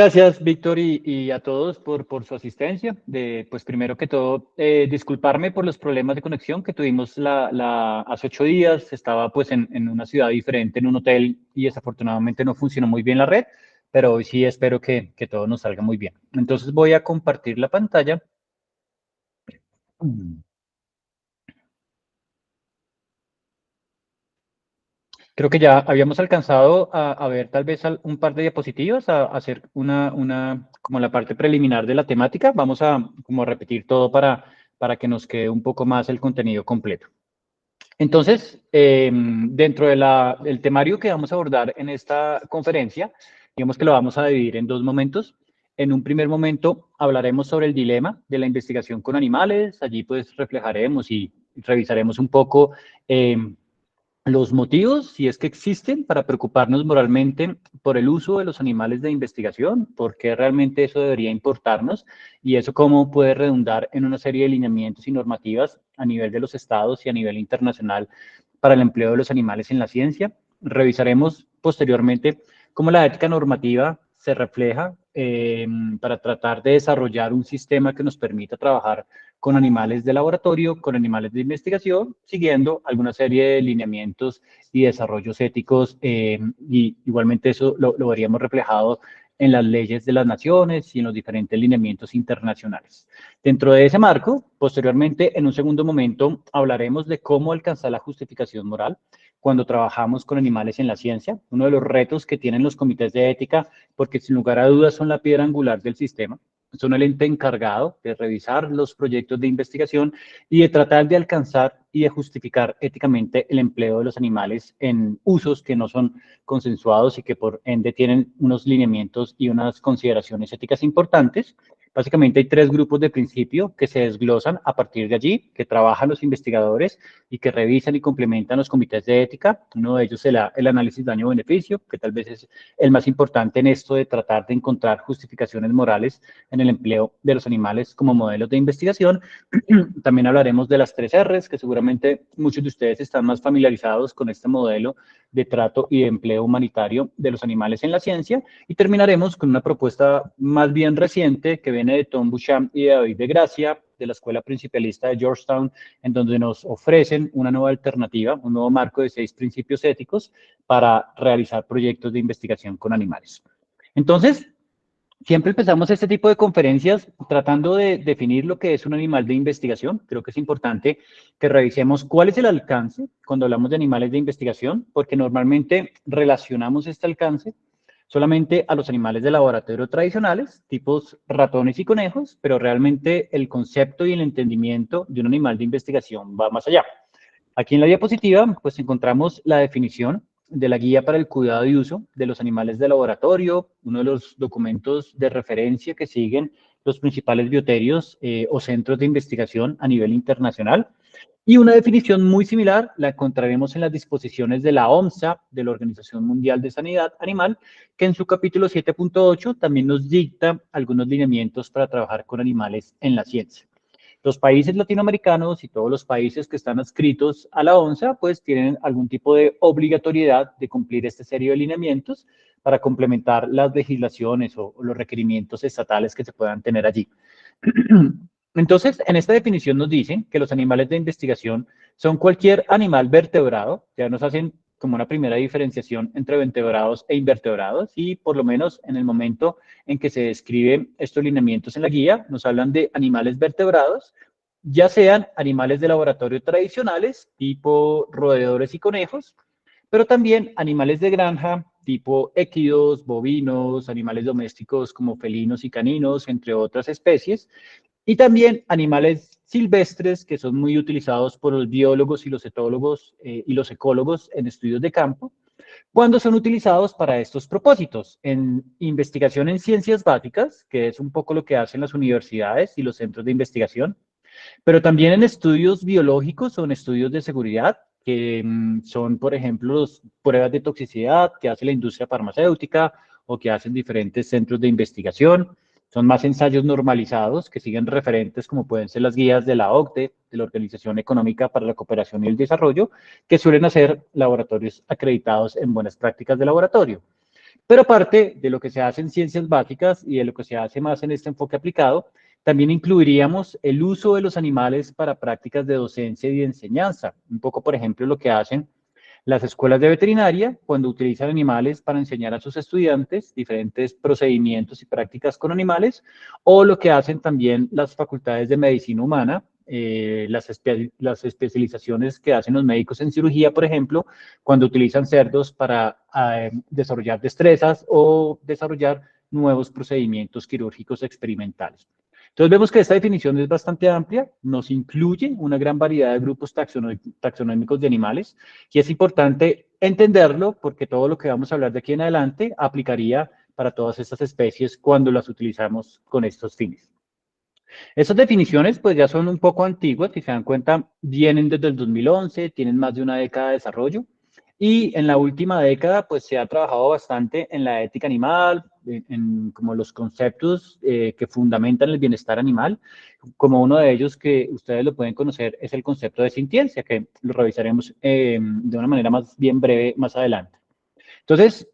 Gracias, Víctor, y a todos por su asistencia. Pues primero que todo, disculparme por los problemas de conexión que tuvimos hace 8 días. Estaba pues en una ciudad diferente, en un hotel, y desafortunadamente no funcionó muy bien la red, pero hoy sí espero que todo nos salga muy bien. Entonces voy a compartir la pantalla. Creo que ya habíamos alcanzado a ver tal vez un par de diapositivas, a hacer como la parte preliminar de la temática. Vamos a como repetir todo para que nos quede un poco más el contenido completo. Entonces, dentro del temario que vamos a abordar en esta conferencia, digamos que lo vamos a dividir en dos momentos. En un primer momento hablaremos sobre el dilema de la investigación con animales. Allí pues reflejaremos y revisaremos un poco los motivos, si es que existen, para preocuparnos moralmente por el uso de los animales de investigación, por qué realmente eso debería importarnos y eso cómo puede redundar en una serie de lineamientos y normativas a nivel de los estados y a nivel internacional para el empleo de los animales en la ciencia. Revisaremos posteriormente cómo la ética normativa se refleja para tratar de desarrollar un sistema que nos permita trabajar con animales de laboratorio, con animales de investigación, siguiendo alguna serie de lineamientos y desarrollos éticos, y igualmente eso lo veríamos reflejado en las leyes de las naciones y en los diferentes lineamientos internacionales. Dentro de ese marco, posteriormente, en un segundo momento, hablaremos de cómo alcanzar la justificación moral cuando trabajamos con animales en la ciencia, uno de los retos que tienen los comités de ética, porque sin lugar a dudas son la piedra angular del sistema. Son el ente encargado de revisar los proyectos de investigación y de tratar de alcanzar y de justificar éticamente el empleo de los animales en usos que no son consensuados y que por ende tienen unos lineamientos y unas consideraciones éticas importantes. Básicamente hay tres grupos de principio que se desglosan a partir de allí, que trabajan los investigadores y que revisan y complementan los comités de ética. Uno de ellos es el análisis daño-beneficio, que tal vez es el más importante en esto de tratar de encontrar justificaciones morales en el empleo de los animales como modelos de investigación. También hablaremos de las 3 Rs, que seguramente muchos de ustedes están más familiarizados con este modelo de trato y de empleo humanitario de los animales en la ciencia. Y terminaremos con una propuesta más bien reciente que viene de Tom Bouchamp y de David de Gracia, de la Escuela Principalista de Georgetown, en donde nos ofrecen una nueva alternativa, un nuevo marco de 6 principios éticos para realizar proyectos de investigación con animales. Entonces, siempre empezamos este tipo de conferencias tratando de definir lo que es un animal de investigación. Creo que es importante que revisemos cuál es el alcance cuando hablamos de animales de investigación, porque normalmente relacionamos este alcance solamente a los animales de laboratorio tradicionales, tipos ratones y conejos, pero realmente el concepto y el entendimiento de un animal de investigación va más allá. Aquí en la diapositiva, pues encontramos la definición de la guía para el cuidado y uso de los animales de laboratorio, uno de los documentos de referencia que siguen los principales bioterios o centros de investigación a nivel internacional. Y una definición muy similar la encontraremos en las disposiciones de la OMSA, de la Organización Mundial de Sanidad Animal, que en su capítulo 7.8 también nos dicta algunos lineamientos para trabajar con animales en la ciencia. Los países latinoamericanos y todos los países que están adscritos a la ONSA, pues tienen algún tipo de obligatoriedad de cumplir esta serie de lineamientos para complementar las legislaciones o los requerimientos estatales que se puedan tener allí. Entonces, en esta definición nos dicen que los animales de investigación son cualquier animal vertebrado, ya nos hacen como una primera diferenciación entre vertebrados e invertebrados, y por lo menos en el momento en que se describen estos lineamientos en la guía, nos hablan de animales vertebrados, ya sean animales de laboratorio tradicionales, tipo roedores y conejos, pero también animales de granja, tipo equidos, bovinos, animales domésticos como felinos y caninos, entre otras especies, y también animales silvestres que son muy utilizados por los biólogos y los etólogos y los ecólogos en estudios de campo, cuando son utilizados para estos propósitos, en investigación en ciencias básicas, que es un poco lo que hacen las universidades y los centros de investigación, pero también en estudios biológicos o en estudios de seguridad, que son, por ejemplo, pruebas de toxicidad que hace la industria farmacéutica o que hacen diferentes centros de investigación. Son más ensayos normalizados que siguen referentes como pueden ser las guías de la OCDE, de la Organización Económica para la Cooperación y el Desarrollo, que suelen hacer laboratorios acreditados en buenas prácticas de laboratorio. Pero aparte de lo que se hace en ciencias básicas y de lo que se hace más en este enfoque aplicado, también incluiríamos el uso de los animales para prácticas de docencia y de enseñanza. Un poco, por ejemplo, lo que hacen las escuelas de veterinaria, cuando utilizan animales para enseñar a sus estudiantes diferentes procedimientos y prácticas con animales, o lo que hacen también las facultades de medicina humana, las especializaciones que hacen los médicos en cirugía, por ejemplo, cuando utilizan cerdos para desarrollar destrezas o desarrollar nuevos procedimientos quirúrgicos experimentales. Entonces vemos que esta definición es bastante amplia, nos incluye una gran variedad de grupos taxonómicos de animales y es importante entenderlo porque todo lo que vamos a hablar de aquí en adelante aplicaría para todas estas especies cuando las utilizamos con estos fines. Estas definiciones pues ya son un poco antiguas, si se dan cuenta, vienen desde el 2011, tienen más de una década de desarrollo y en la última década pues se ha trabajado bastante en la ética animal, en como los conceptos que fundamentan el bienestar animal, como uno de ellos que ustedes lo pueden conocer es el concepto de sintiencia, que lo revisaremos de una manera más bien breve más adelante. Entonces,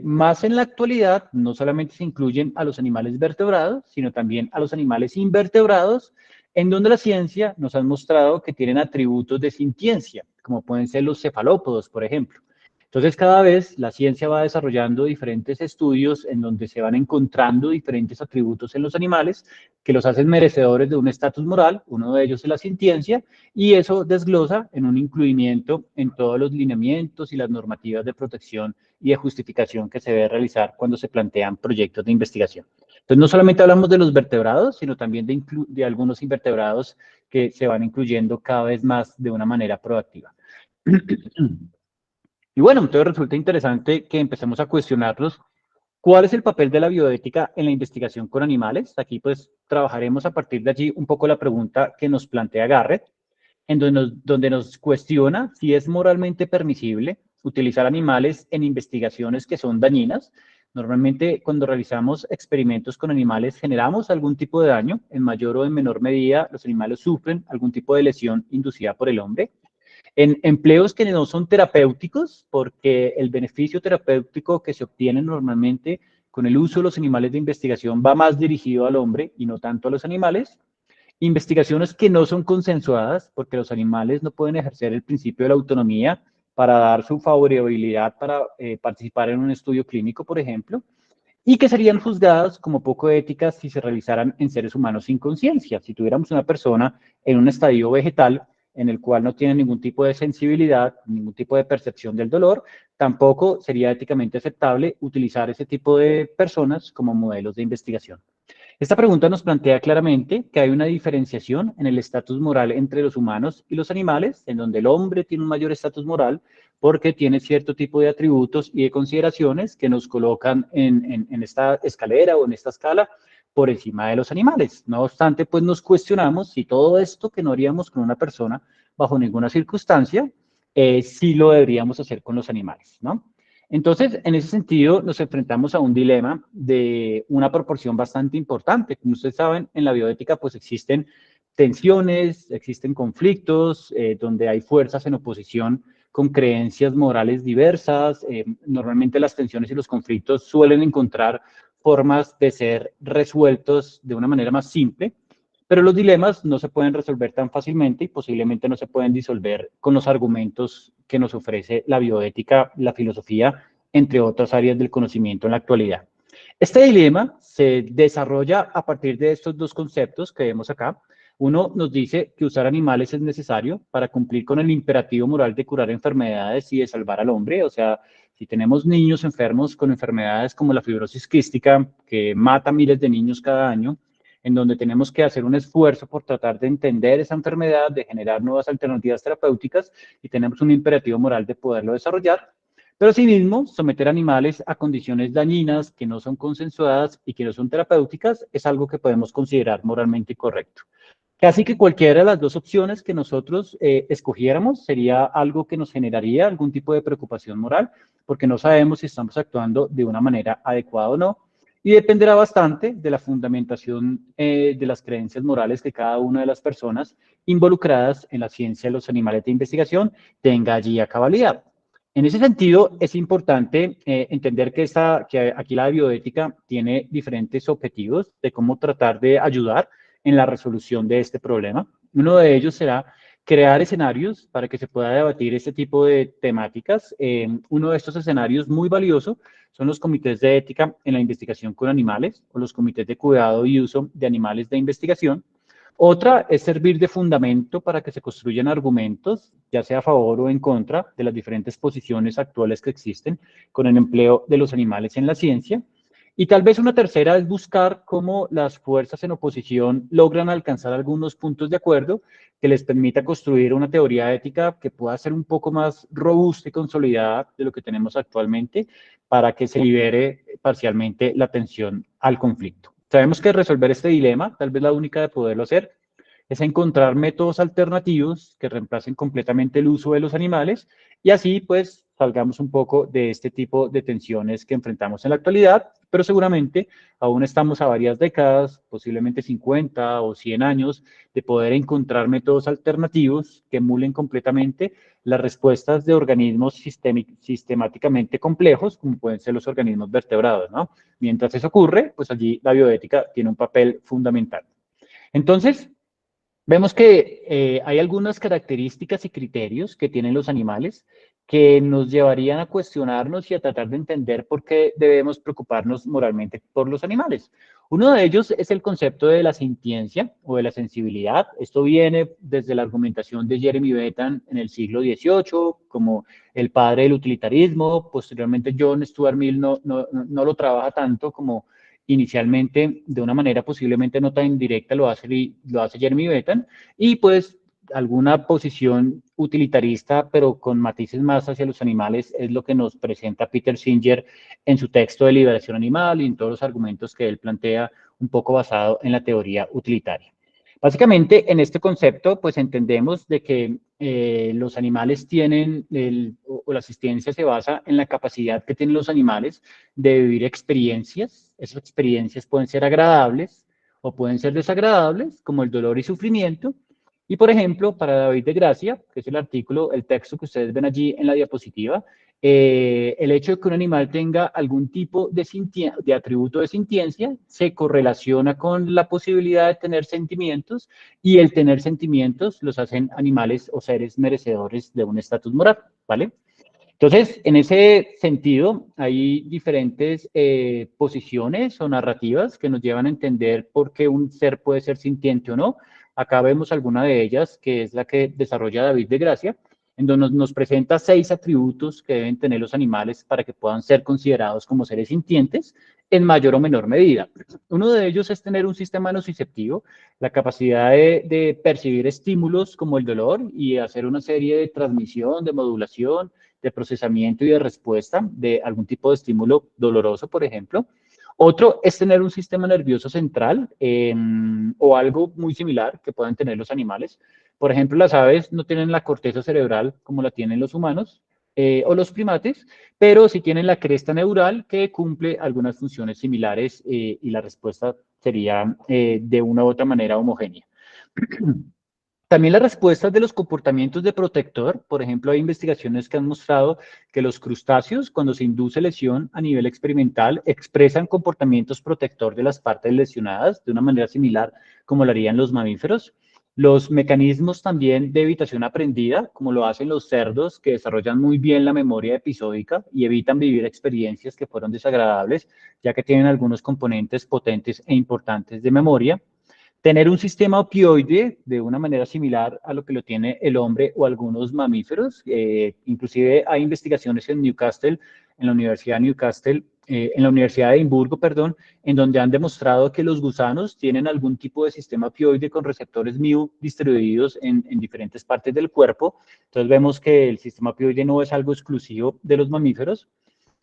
más en la actualidad, no solamente se incluyen a los animales vertebrados, sino también a los animales invertebrados, en donde la ciencia nos ha mostrado que tienen atributos de sintiencia, como pueden ser los cefalópodos, por ejemplo. Entonces, cada vez la ciencia va desarrollando diferentes estudios en donde se van encontrando diferentes atributos en los animales que los hacen merecedores de un estatus moral, uno de ellos es la sintiencia, y eso desglosa en un incluimiento en todos los lineamientos y las normativas de protección y de justificación que se debe realizar cuando se plantean proyectos de investigación. Entonces, no solamente hablamos de los vertebrados, sino también de algunos invertebrados que se van incluyendo cada vez más de una manera proactiva. Y bueno, entonces resulta interesante que empecemos a cuestionarlos. ¿Cuál es el papel de la bioética en la investigación con animales? Aquí pues trabajaremos a partir de allí un poco la pregunta que nos plantea Garrett, en donde nos cuestiona si es moralmente permisible utilizar animales en investigaciones que son dañinas. Normalmente cuando realizamos experimentos con animales generamos algún tipo de daño, en mayor o en menor medida los animales sufren algún tipo de lesión inducida por el hombre. En empleos que no son terapéuticos, porque el beneficio terapéutico que se obtiene normalmente con el uso de los animales de investigación va más dirigido al hombre y no tanto a los animales. Investigaciones que no son consensuadas, porque los animales no pueden ejercer el principio de la autonomía para dar su favorabilidad para participar en un estudio clínico, por ejemplo, y que serían juzgadas como poco éticas si se realizaran en seres humanos sin conciencia. Si tuviéramos una persona en un estadio vegetal en el cual no tiene ningún tipo de sensibilidad, ningún tipo de percepción del dolor, tampoco sería éticamente aceptable utilizar ese tipo de personas como modelos de investigación. Esta pregunta nos plantea claramente que hay una diferenciación en el estatus moral entre los humanos y los animales, en donde el hombre tiene un mayor estatus moral porque tiene cierto tipo de atributos y de consideraciones que nos colocan en esta escalera o en esta escala por encima de los animales. No obstante, pues nos cuestionamos si todo esto que no haríamos con una persona bajo ninguna circunstancia, sí lo deberíamos hacer con los animales, ¿no? Entonces, en ese sentido, nos enfrentamos a un dilema de una proporción bastante importante. Como ustedes saben, en la bioética pues existen tensiones, existen conflictos, donde hay fuerzas en oposición con creencias morales diversas. Normalmente las tensiones y los conflictos suelen encontrar formas de ser resueltos de una manera más simple, pero los dilemas no se pueden resolver tan fácilmente y posiblemente no se pueden disolver con los argumentos que nos ofrece la bioética, la filosofía, entre otras áreas del conocimiento en la actualidad. Este dilema se desarrolla a partir de estos dos conceptos que vemos acá. Uno nos dice que usar animales es necesario para cumplir con el imperativo moral de curar enfermedades y de salvar al hombre. O sea, si tenemos niños enfermos con enfermedades como la fibrosis quística, que mata a miles de niños cada año, en donde tenemos que hacer un esfuerzo por tratar de entender esa enfermedad, de generar nuevas alternativas terapéuticas y tenemos un imperativo moral de poderlo desarrollar. Pero asimismo, someter animales a condiciones dañinas que no son consensuadas y que no son terapéuticas es algo que podemos considerar moralmente incorrecto. Casi que cualquiera de las dos opciones que nosotros escogiéramos sería algo que nos generaría algún tipo de preocupación moral, porque no sabemos si estamos actuando de una manera adecuada o no, y dependerá bastante de la fundamentación de las creencias morales que cada una de las personas involucradas en la ciencia de los animales de investigación tenga allí a cabalidad. En ese sentido, es importante entender que aquí la bioética tiene diferentes objetivos de cómo tratar de ayudar en la resolución de este problema. Uno de ellos será crear escenarios para que se pueda debatir este tipo de temáticas. Uno de estos escenarios muy valioso son los comités de ética en la investigación con animales o los comités de cuidado y uso de animales de investigación. Otra es servir de fundamento para que se construyan argumentos, ya sea a favor o en contra de las diferentes posiciones actuales que existen con el empleo de los animales en la ciencia. Y tal vez una tercera es buscar cómo las fuerzas en oposición logran alcanzar algunos puntos de acuerdo que les permita construir una teoría ética que pueda ser un poco más robusta y consolidada de lo que tenemos actualmente para que se libere parcialmente la atención al conflicto. Sabemos que resolver este dilema, tal vez la única de poderlo hacer, es encontrar métodos alternativos que reemplacen completamente el uso de los animales y así pues salgamos un poco de este tipo de tensiones que enfrentamos en la actualidad, pero seguramente aún estamos a varias décadas, posiblemente 50 o 100 años, de poder encontrar métodos alternativos que emulen completamente las respuestas de organismos sistemáticamente complejos, como pueden ser los organismos vertebrados, ¿no? Mientras eso ocurre, pues allí la bioética tiene un papel fundamental. Entonces, vemos que hay algunas características y criterios que tienen los animales que nos llevarían a cuestionarnos y a tratar de entender por qué debemos preocuparnos moralmente por los animales. Uno de ellos es el concepto de la sintiencia o de la sensibilidad. Esto viene desde la argumentación de Jeremy Bentham en el siglo XVIII, como el padre del utilitarismo. Posteriormente, John Stuart Mill no lo trabaja tanto como inicialmente de una manera posiblemente no tan directa lo hace Jeremy Bentham y pues alguna posición utilitarista pero con matices más hacia los animales es lo que nos presenta Peter Singer en su texto de Liberación Animal y en todos los argumentos que él plantea un poco basado en la teoría utilitaria. Básicamente, en este concepto, pues entendemos de que los animales tienen, o la asistencia se basa en la capacidad que tienen los animales de vivir experiencias. Esas experiencias pueden ser agradables o pueden ser desagradables, como el dolor y sufrimiento. Y, por ejemplo, para David de Gracia, que es el artículo, el texto que ustedes ven allí en la diapositiva, el hecho de que un animal tenga algún tipo de atributo de sintiencia se correlaciona con la posibilidad de tener sentimientos y el tener sentimientos los hacen animales o seres merecedores de un estatus moral, ¿vale? Entonces, en ese sentido, hay diferentes posiciones o narrativas que nos llevan a entender por qué un ser puede ser sintiente o no. Acá vemos alguna de ellas, que es la que desarrolla David de Gracia, en donde nos presenta 6 atributos que deben tener los animales para que puedan ser considerados como seres sintientes en mayor o menor medida. Uno de ellos es tener un sistema nociceptivo, la capacidad de percibir estímulos como el dolor y hacer una serie de transmisión, de modulación, de procesamiento y de respuesta de algún tipo de estímulo doloroso, por ejemplo. Otro es tener un sistema nervioso central o algo muy similar que puedan tener los animales. Por ejemplo, las aves no tienen la corteza cerebral como la tienen los humanos o los primates, pero sí tienen la cresta neural que cumple algunas funciones similares y la respuesta sería de una u otra manera homogénea. También las respuestas de los comportamientos de protector, por ejemplo, hay investigaciones que han mostrado que los crustáceos, cuando se induce lesión a nivel experimental, expresan comportamientos protector de las partes lesionadas de una manera similar como lo harían los mamíferos. Los mecanismos también de evitación aprendida, como lo hacen los cerdos, que desarrollan muy bien la memoria episódica y evitan vivir experiencias que fueron desagradables, ya que tienen algunos componentes potentes e importantes de memoria. Tener un sistema opioide de una manera similar a lo que lo tiene el hombre o algunos mamíferos. Inclusive hay investigaciones en Newcastle, en la Universidad de Newcastle, en la Universidad de Edimburgo, perdón, en donde han demostrado que los gusanos tienen algún tipo de sistema opioide con receptores mu distribuidos en diferentes partes del cuerpo. Entonces vemos que el sistema opioide no es algo exclusivo de los mamíferos.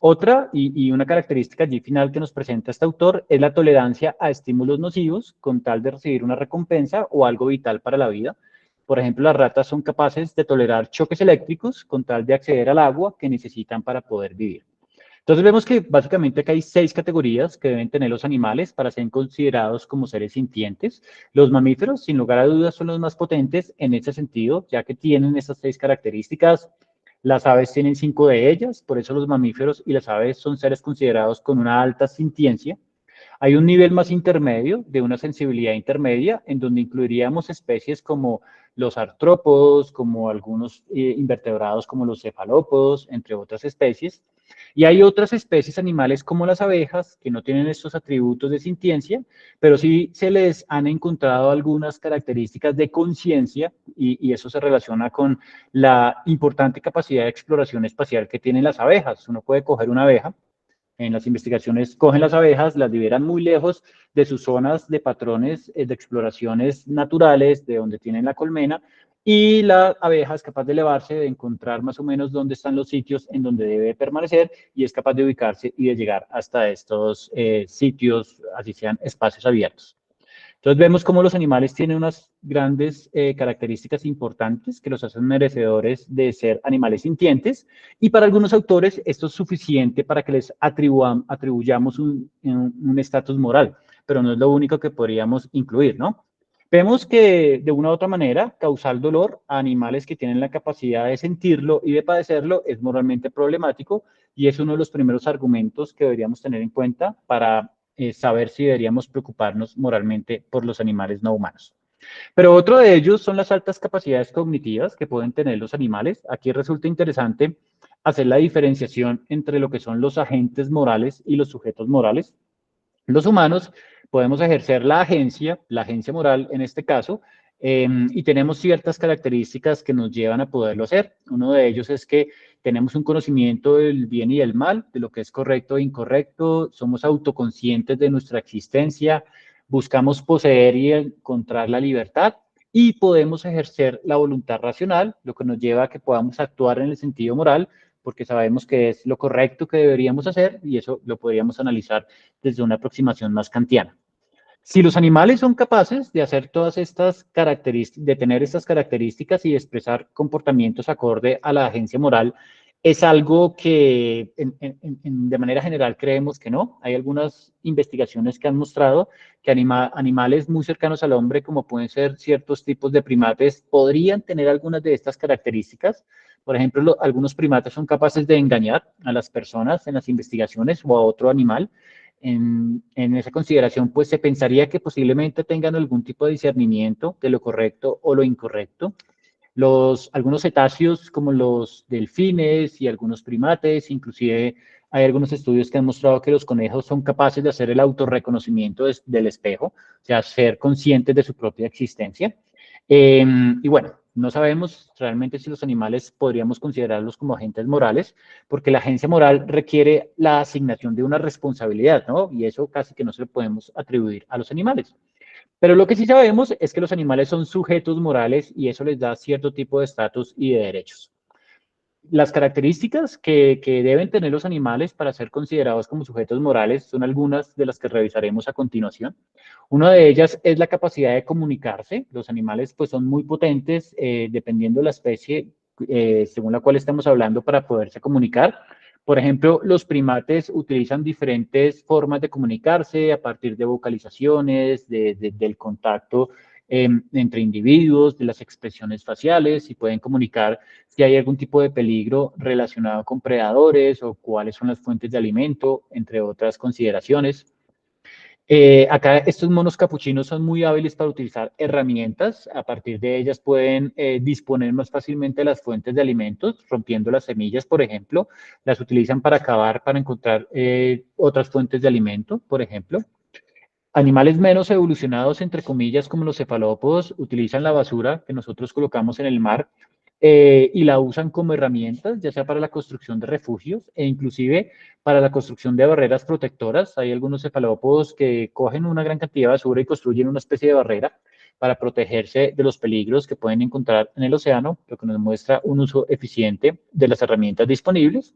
Otra y una característica allí final que nos presenta este autor es la tolerancia a estímulos nocivos con tal de recibir una recompensa o algo vital para la vida. Por ejemplo, las ratas son capaces de tolerar choques eléctricos con tal de acceder al agua que necesitan para poder vivir. Entonces vemos que básicamente acá hay 6 categorías que deben tener los animales para ser considerados como seres sintientes. Los mamíferos, sin lugar a dudas, son los más potentes en ese sentido, ya que tienen esas 6 características. Las aves tienen 5 de ellas, por eso los mamíferos y las aves son seres considerados con una alta sintiencia. Hay un nivel más intermedio, de una sensibilidad intermedia, en donde incluiríamos especies como los artrópodos, como algunos invertebrados como los cefalópodos, entre otras especies. Y hay otras especies animales como las abejas, que no tienen estos atributos de sintiencia, pero sí se les han encontrado algunas características de conciencia y eso se relaciona con la importante capacidad de exploración espacial que tienen las abejas. Uno puede coger una abeja, en las investigaciones cogen las abejas, las liberan muy lejos de sus zonas de patrones de exploraciones naturales, de donde tienen la colmena, y la abeja es capaz de elevarse, de encontrar más o menos dónde están los sitios en donde debe permanecer y es capaz de ubicarse y de llegar hasta estos sitios, así sean espacios abiertos. Entonces vemos cómo los animales tienen unas grandes características importantes que los hacen merecedores de ser animales sintientes y para algunos autores esto es suficiente para que les atribuyamos un estatus moral, pero no es lo único que podríamos incluir, ¿no? Vemos que de una u otra manera causar dolor a animales que tienen la capacidad de sentirlo y de padecerlo es moralmente problemático y es uno de los primeros argumentos que deberíamos tener en cuenta para saber si deberíamos preocuparnos moralmente por los animales no humanos. Pero otro de ellos son las altas capacidades cognitivas que pueden tener los animales. Aquí resulta interesante hacer la diferenciación entre lo que son los agentes morales y los sujetos morales. Los humanos podemos ejercer la agencia moral en este caso, y tenemos ciertas características que nos llevan a poderlo hacer. Uno de ellos es que tenemos un conocimiento del bien y del mal, de lo que es correcto e incorrecto, somos autoconscientes de nuestra existencia, buscamos poseer y encontrar la libertad y podemos ejercer la voluntad racional, lo que nos lleva a que podamos actuar en el sentido moral, porque sabemos que es lo correcto que deberíamos hacer y eso lo podríamos analizar desde una aproximación más kantiana. Si los animales son capaces de hacer todas estas características, de tener estas características y de expresar comportamientos acorde a la agencia moral, es algo que de manera general creemos que no. Hay algunas investigaciones que han mostrado que animales muy cercanos al hombre, como pueden ser ciertos tipos de primates, podrían tener algunas de estas características. Por ejemplo, algunos primates son capaces de engañar a las personas en las investigaciones o a otro animal. En esa consideración, pues se pensaría que posiblemente tengan algún tipo de discernimiento de lo correcto o lo incorrecto. Algunos cetáceos como los delfines y algunos primates, inclusive hay algunos estudios que han mostrado que los conejos son capaces de hacer el autorreconocimiento del espejo, o sea, ser conscientes de su propia existencia. Y bueno, no sabemos realmente si los animales podríamos considerarlos como agentes morales, porque la agencia moral requiere la asignación de una responsabilidad, ¿no? Y eso casi que no se lo podemos atribuir a los animales. Pero lo que sí sabemos es que los animales son sujetos morales y eso les da cierto tipo de estatus y de derechos. Las características que deben tener los animales para ser considerados como sujetos morales son algunas de las que revisaremos a continuación. Una de ellas es la capacidad de comunicarse. Los animales pues son muy potentes dependiendo de la especie según la cual estamos hablando para poderse comunicar. Por ejemplo, los primates utilizan diferentes formas de comunicarse a partir de vocalizaciones, del contacto entre individuos, de las expresiones faciales y pueden comunicar si hay algún tipo de peligro relacionado con predadores o cuáles son las fuentes de alimento, entre otras consideraciones. Acá estos monos capuchinos son muy hábiles para utilizar herramientas. A partir de ellas pueden disponer más fácilmente de las fuentes de alimentos, rompiendo las semillas, por ejemplo. Las utilizan para cavar, para encontrar otras fuentes de alimento, por ejemplo. Animales menos evolucionados, entre comillas, como los cefalópodos, utilizan la basura que nosotros colocamos en el mar y la usan como herramientas, ya sea para la construcción de refugios e inclusive para la construcción de barreras protectoras. Hay algunos cefalópodos que cogen una gran cantidad de basura y construyen una especie de barrera para protegerse de los peligros que pueden encontrar en el océano, lo que nos muestra un uso eficiente de las herramientas disponibles.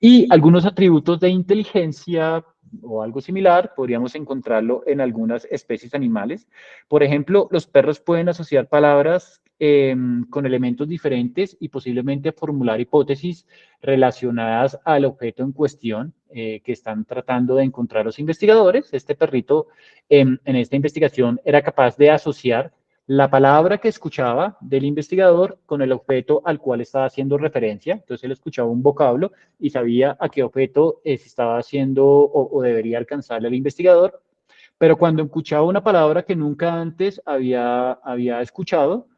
Y algunos atributos de inteligencia o algo similar podríamos encontrarlo en algunas especies animales. Por ejemplo, los perros pueden asociar palabras con elementos diferentes y posiblemente formular hipótesis relacionadas al objeto en cuestión que están tratando de encontrar los investigadores. Este perrito en esta investigación era capaz de asociar la palabra que escuchaba del investigador con el objeto al cual estaba haciendo referencia. Entonces él escuchaba un vocablo y sabía a qué objeto se estaba haciendo o debería alcanzarle al investigador. Pero cuando escuchaba una palabra que nunca antes había escuchado,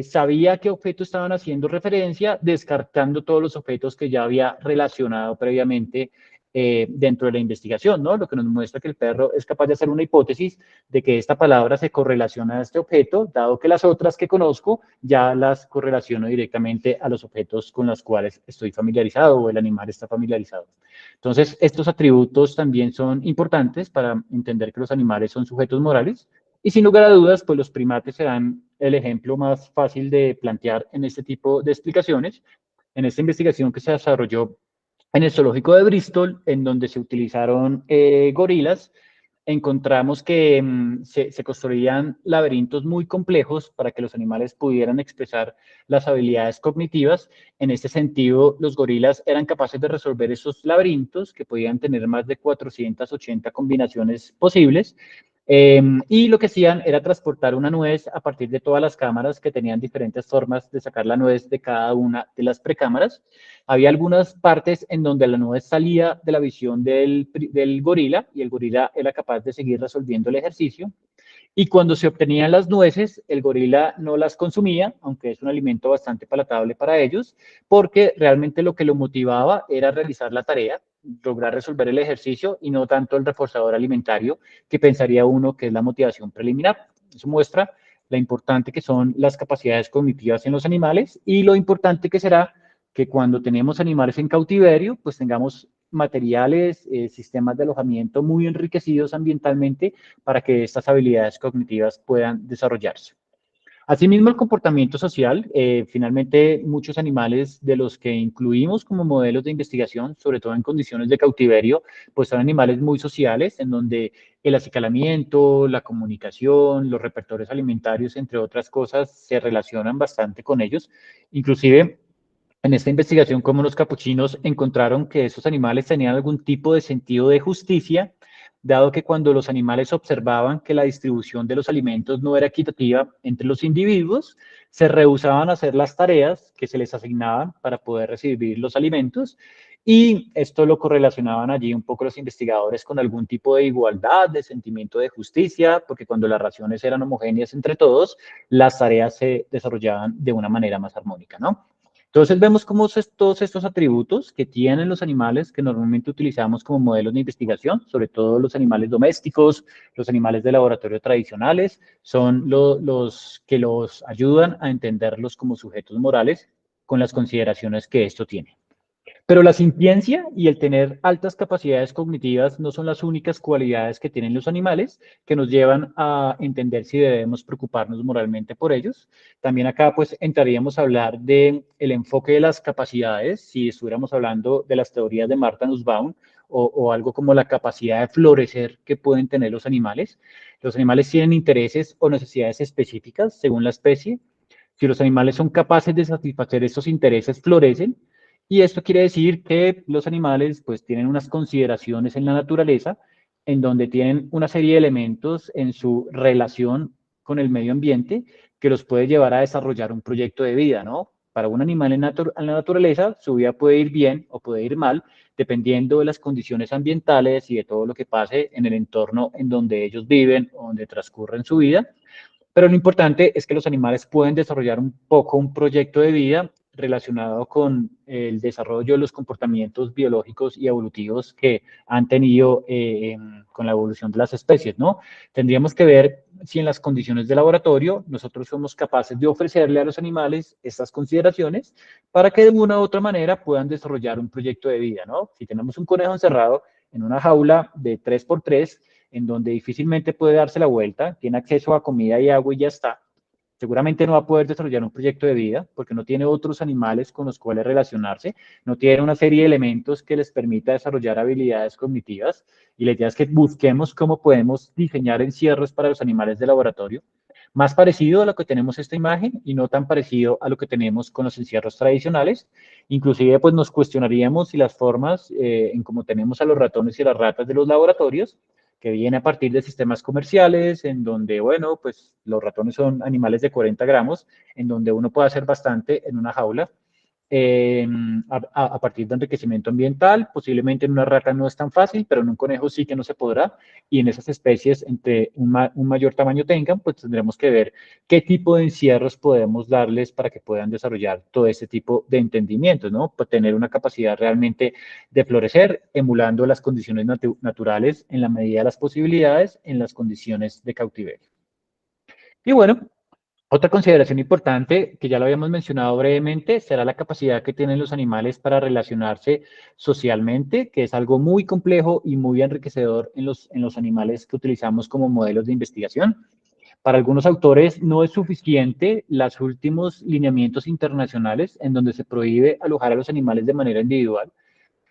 sabía a qué objeto estaban haciendo referencia, descartando todos los objetos que ya había relacionado previamente dentro de la investigación, ¿no? Lo que nos muestra que el perro es capaz de hacer una hipótesis de que esta palabra se correlaciona a este objeto, dado que las otras que conozco ya las correlaciono directamente a los objetos con los cuales estoy familiarizado o el animal está familiarizado. Entonces, estos atributos también son importantes para entender que los animales son sujetos morales y sin lugar a dudas, pues los primates serán el ejemplo más fácil de plantear en este tipo de explicaciones. En esta investigación que se desarrolló en el zoológico de Bristol, en donde se utilizaron gorilas, encontramos que se construían laberintos muy complejos para que los animales pudieran expresar las habilidades cognitivas. En este sentido, los gorilas eran capaces de resolver esos laberintos que podían tener más de 480 combinaciones posibles. Y lo que hacían era transportar una nuez a partir de todas las cámaras que tenían diferentes formas de sacar la nuez de cada una de las precámaras. Había algunas partes en donde la nuez salía de la visión del gorila y el gorila era capaz de seguir resolviendo el ejercicio. Y cuando se obtenían las nueces, el gorila no las consumía, aunque es un alimento bastante palatable para ellos, porque realmente lo que lo motivaba era realizar la tarea, lograr resolver el ejercicio y no tanto el reforzador alimentario que pensaría uno que es la motivación preliminar. Eso muestra lo importante que son las capacidades cognitivas en los animales y lo importante que será que cuando tenemos animales en cautiverio, pues tengamos materiales, sistemas de alojamiento muy enriquecidos ambientalmente para que estas habilidades cognitivas puedan desarrollarse. Asimismo, el comportamiento social, finalmente muchos animales de los que incluimos como modelos de investigación, sobre todo en condiciones de cautiverio, pues son animales muy sociales, en donde el acicalamiento, la comunicación, los repertorios alimentarios, entre otras cosas, se relacionan bastante con ellos. Inclusive, en esta investigación, como los capuchinos encontraron que esos animales tenían algún tipo de sentido de justicia, dado que cuando los animales observaban que la distribución de los alimentos no era equitativa entre los individuos, se rehusaban a hacer las tareas que se les asignaban para poder recibir los alimentos. Y esto lo correlacionaban allí un poco los investigadores con algún tipo de igualdad, de sentimiento de justicia, porque cuando las raciones eran homogéneas entre todos, las tareas se desarrollaban de una manera más armónica, ¿no? Entonces vemos cómo todos estos atributos que tienen los animales que normalmente utilizamos como modelos de investigación, sobre todo los animales domésticos, los animales de laboratorio tradicionales, son los que los ayudan a entenderlos como sujetos morales con las consideraciones que esto tiene. Pero la sintiencia y el tener altas capacidades cognitivas no son las únicas cualidades que tienen los animales que nos llevan a entender si debemos preocuparnos moralmente por ellos. También acá pues entraríamos a hablar de el enfoque de las capacidades, si estuviéramos hablando de las teorías de Martha Nussbaum o algo como la capacidad de florecer que pueden tener los animales. Los animales tienen intereses o necesidades específicas según la especie. Si los animales son capaces de satisfacer estos intereses, florecen. Y esto quiere decir que los animales pues tienen unas consideraciones en la naturaleza en donde tienen una serie de elementos en su relación con el medio ambiente que los puede llevar a desarrollar un proyecto de vida, ¿no? Para un animal en la naturaleza, su vida puede ir bien o puede ir mal, dependiendo de las condiciones ambientales y de todo lo que pase en el entorno en donde ellos viven o donde transcurren su vida. Pero lo importante es que los animales pueden desarrollar un poco un proyecto de vida relacionado con el desarrollo de los comportamientos biológicos y evolutivos que han tenido con la evolución de las especies, ¿no? Tendríamos que ver si en las condiciones de laboratorio nosotros somos capaces de ofrecerle a los animales estas consideraciones para que de una u otra manera puedan desarrollar un proyecto de vida, ¿no? Si tenemos un conejo encerrado en una jaula de 3x3, en donde difícilmente puede darse la vuelta, tiene acceso a comida y agua y ya está, seguramente no va a poder desarrollar un proyecto de vida porque no tiene otros animales con los cuales relacionarse, no tiene una serie de elementos que les permita desarrollar habilidades cognitivas y la idea es que busquemos cómo podemos diseñar encierros para los animales de laboratorio, más parecido a lo que tenemos esta imagen y no tan parecido a lo que tenemos con los encierros tradicionales. Inclusive pues nos cuestionaríamos si las formas en cómo tenemos a los ratones y las ratas de los laboratorios que viene a partir de sistemas comerciales, en donde, bueno, pues los ratones son animales de 40 gramos, en donde uno puede hacer bastante en una jaula. eh, a partir de enriquecimiento ambiental. Posiblemente en una rata no es tan fácil, pero en un conejo sí que no se podrá. Y en esas especies, entre un mayor tamaño tengan, pues tendremos que ver qué tipo de encierros podemos darles para que puedan desarrollar todo este tipo de entendimientos, ¿no? Para tener una capacidad realmente de florecer, emulando las condiciones naturales en la medida de las posibilidades en las condiciones de cautiverio. Y bueno, otra consideración importante, que ya lo habíamos mencionado brevemente, será la capacidad que tienen los animales para relacionarse socialmente, que es algo muy complejo y muy enriquecedor en los animales que utilizamos como modelos de investigación. Para algunos autores no es suficiente los últimos lineamientos internacionales en donde se prohíbe alojar a los animales de manera individual.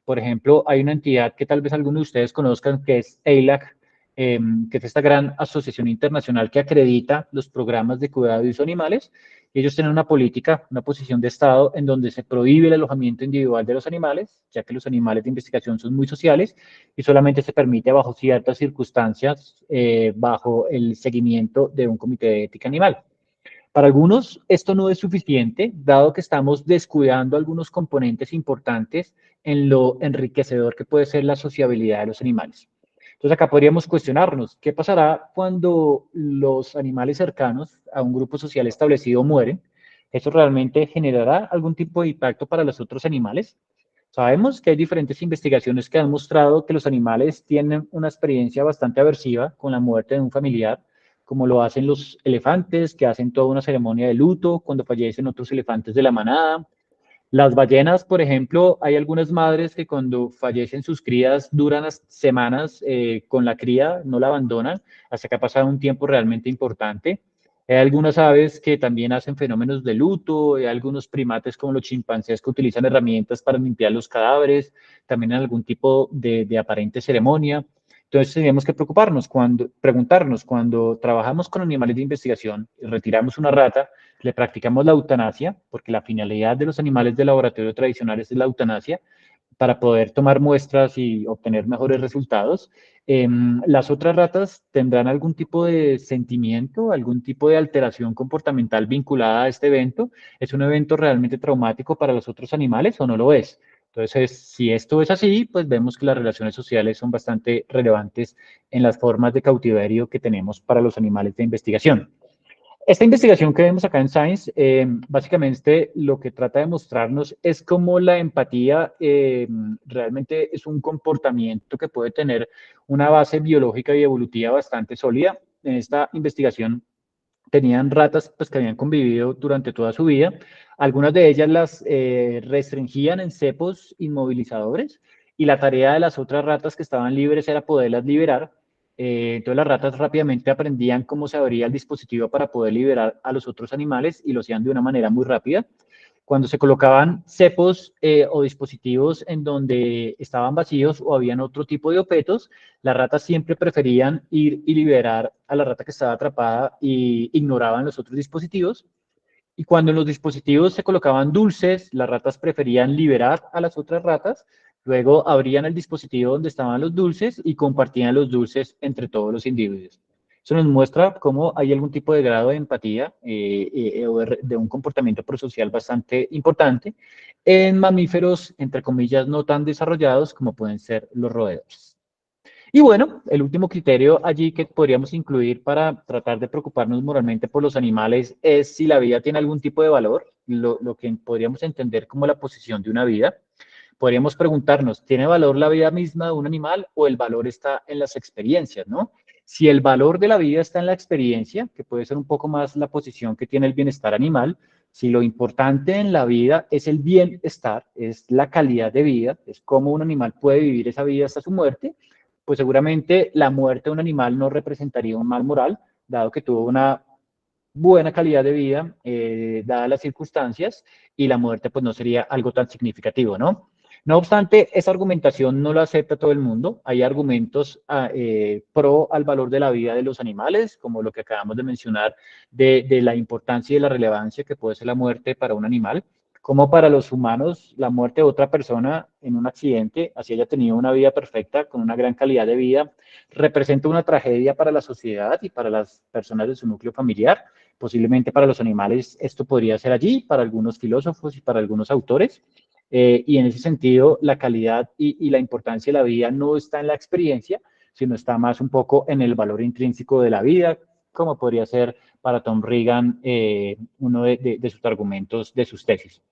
Por ejemplo, hay una entidad que tal vez algunos de ustedes conozcan que es EILAC, que es esta gran asociación internacional que acredita los programas de cuidado de uso animales. Ellos tienen una política, una posición de Estado en donde se prohíbe el alojamiento individual de los animales, ya que los animales de investigación son muy sociales y solamente se permite bajo ciertas circunstancias, bajo el seguimiento de un comité de ética animal. Para algunos esto no es suficiente, dado que estamos descuidando algunos componentes importantes en lo enriquecedor que puede ser la sociabilidad de los animales. Entonces acá podríamos cuestionarnos, ¿qué pasará cuando los animales cercanos a un grupo social establecido mueren? ¿Eso realmente generará algún tipo de impacto para los otros animales? Sabemos que hay diferentes investigaciones que han mostrado que los animales tienen una experiencia bastante aversiva con la muerte de un familiar, como lo hacen los elefantes, que hacen toda una ceremonia de luto cuando fallecen otros elefantes de la manada. Las ballenas, por ejemplo, hay algunas madres que cuando fallecen sus crías duran semanas con la cría, no la abandonan hasta que ha pasado un tiempo realmente importante. Hay algunas aves que también hacen fenómenos de luto, hay algunos primates como los chimpancés que utilizan herramientas para limpiar los cadáveres, también en algún tipo de aparente ceremonia. Entonces tenemos que preguntarnos cuando trabajamos con animales de investigación y retiramos una rata, le practicamos la eutanasia, porque la finalidad de los animales de laboratorio tradicionales es la eutanasia, para poder tomar muestras y obtener mejores resultados. Las otras ratas tendrán algún tipo de sentimiento, algún tipo de alteración comportamental vinculada a este evento. ¿Es un evento realmente traumático para los otros animales o no lo es? Entonces, si esto es así, pues vemos que las relaciones sociales son bastante relevantes en las formas de cautiverio que tenemos para los animales de investigación. Esta investigación que vemos acá en Science, básicamente lo que trata de mostrarnos es cómo la empatía realmente es un comportamiento que puede tener una base biológica y evolutiva bastante sólida. En esta investigación tenían ratas pues, que habían convivido durante toda su vida. Algunas de ellas las restringían en cepos inmovilizadores y la tarea de las otras ratas que estaban libres era poderlas liberar. Entonces las ratas rápidamente aprendían cómo se abría el dispositivo para poder liberar a los otros animales y lo hacían de una manera muy rápida. Cuando se colocaban cepos o dispositivos en donde estaban vacíos o habían otro tipo de objetos, las ratas siempre preferían ir y liberar a la rata que estaba atrapada y ignoraban los otros dispositivos. Y cuando en los dispositivos se colocaban dulces, las ratas preferían liberar a las otras ratas, luego abrían el dispositivo donde estaban los dulces y compartían los dulces entre todos los individuos. Eso nos muestra cómo hay algún tipo de grado de empatía o de un comportamiento prosocial bastante importante en mamíferos, entre comillas, no tan desarrollados como pueden ser los roedores. Y bueno, el último criterio allí que podríamos incluir para tratar de preocuparnos moralmente por los animales es si la vida tiene algún tipo de valor, lo que podríamos entender como la posición de una vida. Podríamos preguntarnos, ¿tiene valor la vida misma de un animal o el valor está en las experiencias, ¿no? Si el valor de la vida está en la experiencia, que puede ser un poco más la posición que tiene el bienestar animal, si lo importante en la vida es el bienestar, es la calidad de vida, es cómo un animal puede vivir esa vida hasta su muerte, pues seguramente la muerte de un animal no representaría un mal moral, dado que tuvo una buena calidad de vida, dadas las circunstancias, y la muerte pues no sería algo tan significativo, ¿no? No obstante, esa argumentación no la acepta todo el mundo. Hay argumentos pro al valor de la vida de los animales, como lo que acabamos de mencionar, de la importancia y de la relevancia que puede ser la muerte para un animal. Como para los humanos, la muerte de otra persona en un accidente, así haya tenido una vida perfecta, con una gran calidad de vida, representa una tragedia para la sociedad y para las personas de su núcleo familiar. Posiblemente para los animales esto podría ser allí, para algunos filósofos y para algunos autores. Y en ese sentido, la calidad y la importancia de la vida no está en la experiencia, sino está más un poco en el valor intrínseco de la vida, como podría ser para Tom Regan uno de sus argumentos de sus tesis.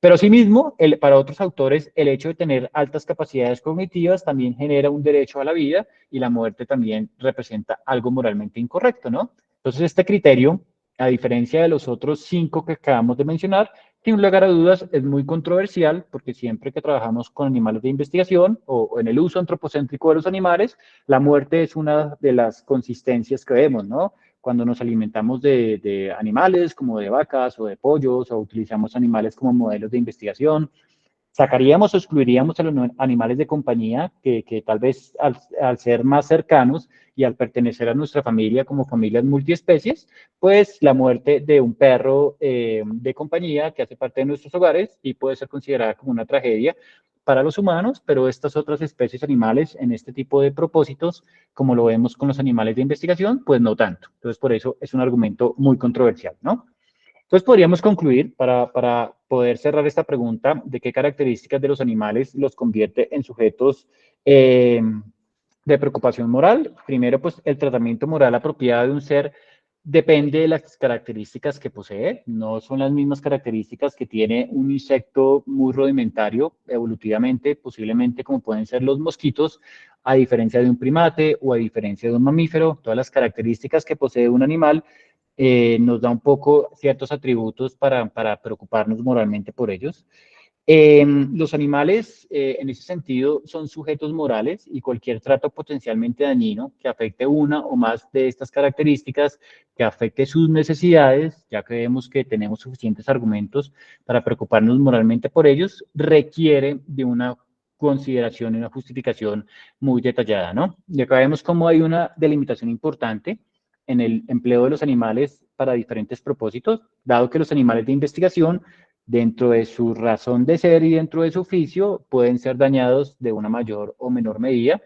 Pero asimismo, para otros autores, el hecho de tener altas capacidades cognitivas también genera un derecho a la vida y la muerte también representa algo moralmente incorrecto, ¿no? Entonces, este criterio, a diferencia de los otros 5 que acabamos de mencionar, sin lugar a dudas es muy controversial porque siempre que trabajamos con animales de investigación o en el uso antropocéntrico de los animales, la muerte es una de las consistencias que vemos, ¿no? Cuando nos alimentamos de animales como de vacas o de pollos o utilizamos animales como modelos de investigación, sacaríamos o excluiríamos a los animales de compañía que tal vez al ser más cercanos y al pertenecer a nuestra familia como familias multiespecies, pues la muerte de un perro de compañía que hace parte de nuestros hogares y puede ser considerada como una tragedia para los humanos, pero estas otras especies animales en este tipo de propósitos, como lo vemos con los animales de investigación, pues no tanto. Entonces, por eso es un argumento muy controversial, ¿no? Entonces podríamos concluir para poder cerrar esta pregunta de qué características de los animales los convierte en sujetos de preocupación moral. Primero, pues el tratamiento moral apropiado de un ser depende de las características que posee. No son las mismas características que tiene un insecto muy rudimentario evolutivamente, posiblemente como pueden ser los mosquitos, a diferencia de un primate o a diferencia de un mamífero. Todas las características que posee un animal nos da un poco ciertos atributos para preocuparnos moralmente por ellos. Los animales, en ese sentido, son sujetos morales y cualquier trato potencialmente dañino que afecte una o más de estas características, que afecte sus necesidades, ya que vemos que tenemos suficientes argumentos para preocuparnos moralmente por ellos, requiere de una consideración y una justificación muy detallada, ¿no? Y acá vemos cómo hay una delimitación importante en el empleo de los animales para diferentes propósitos, dado que los animales de investigación, dentro de su razón de ser y dentro de su oficio, pueden ser dañados de una mayor o menor medida.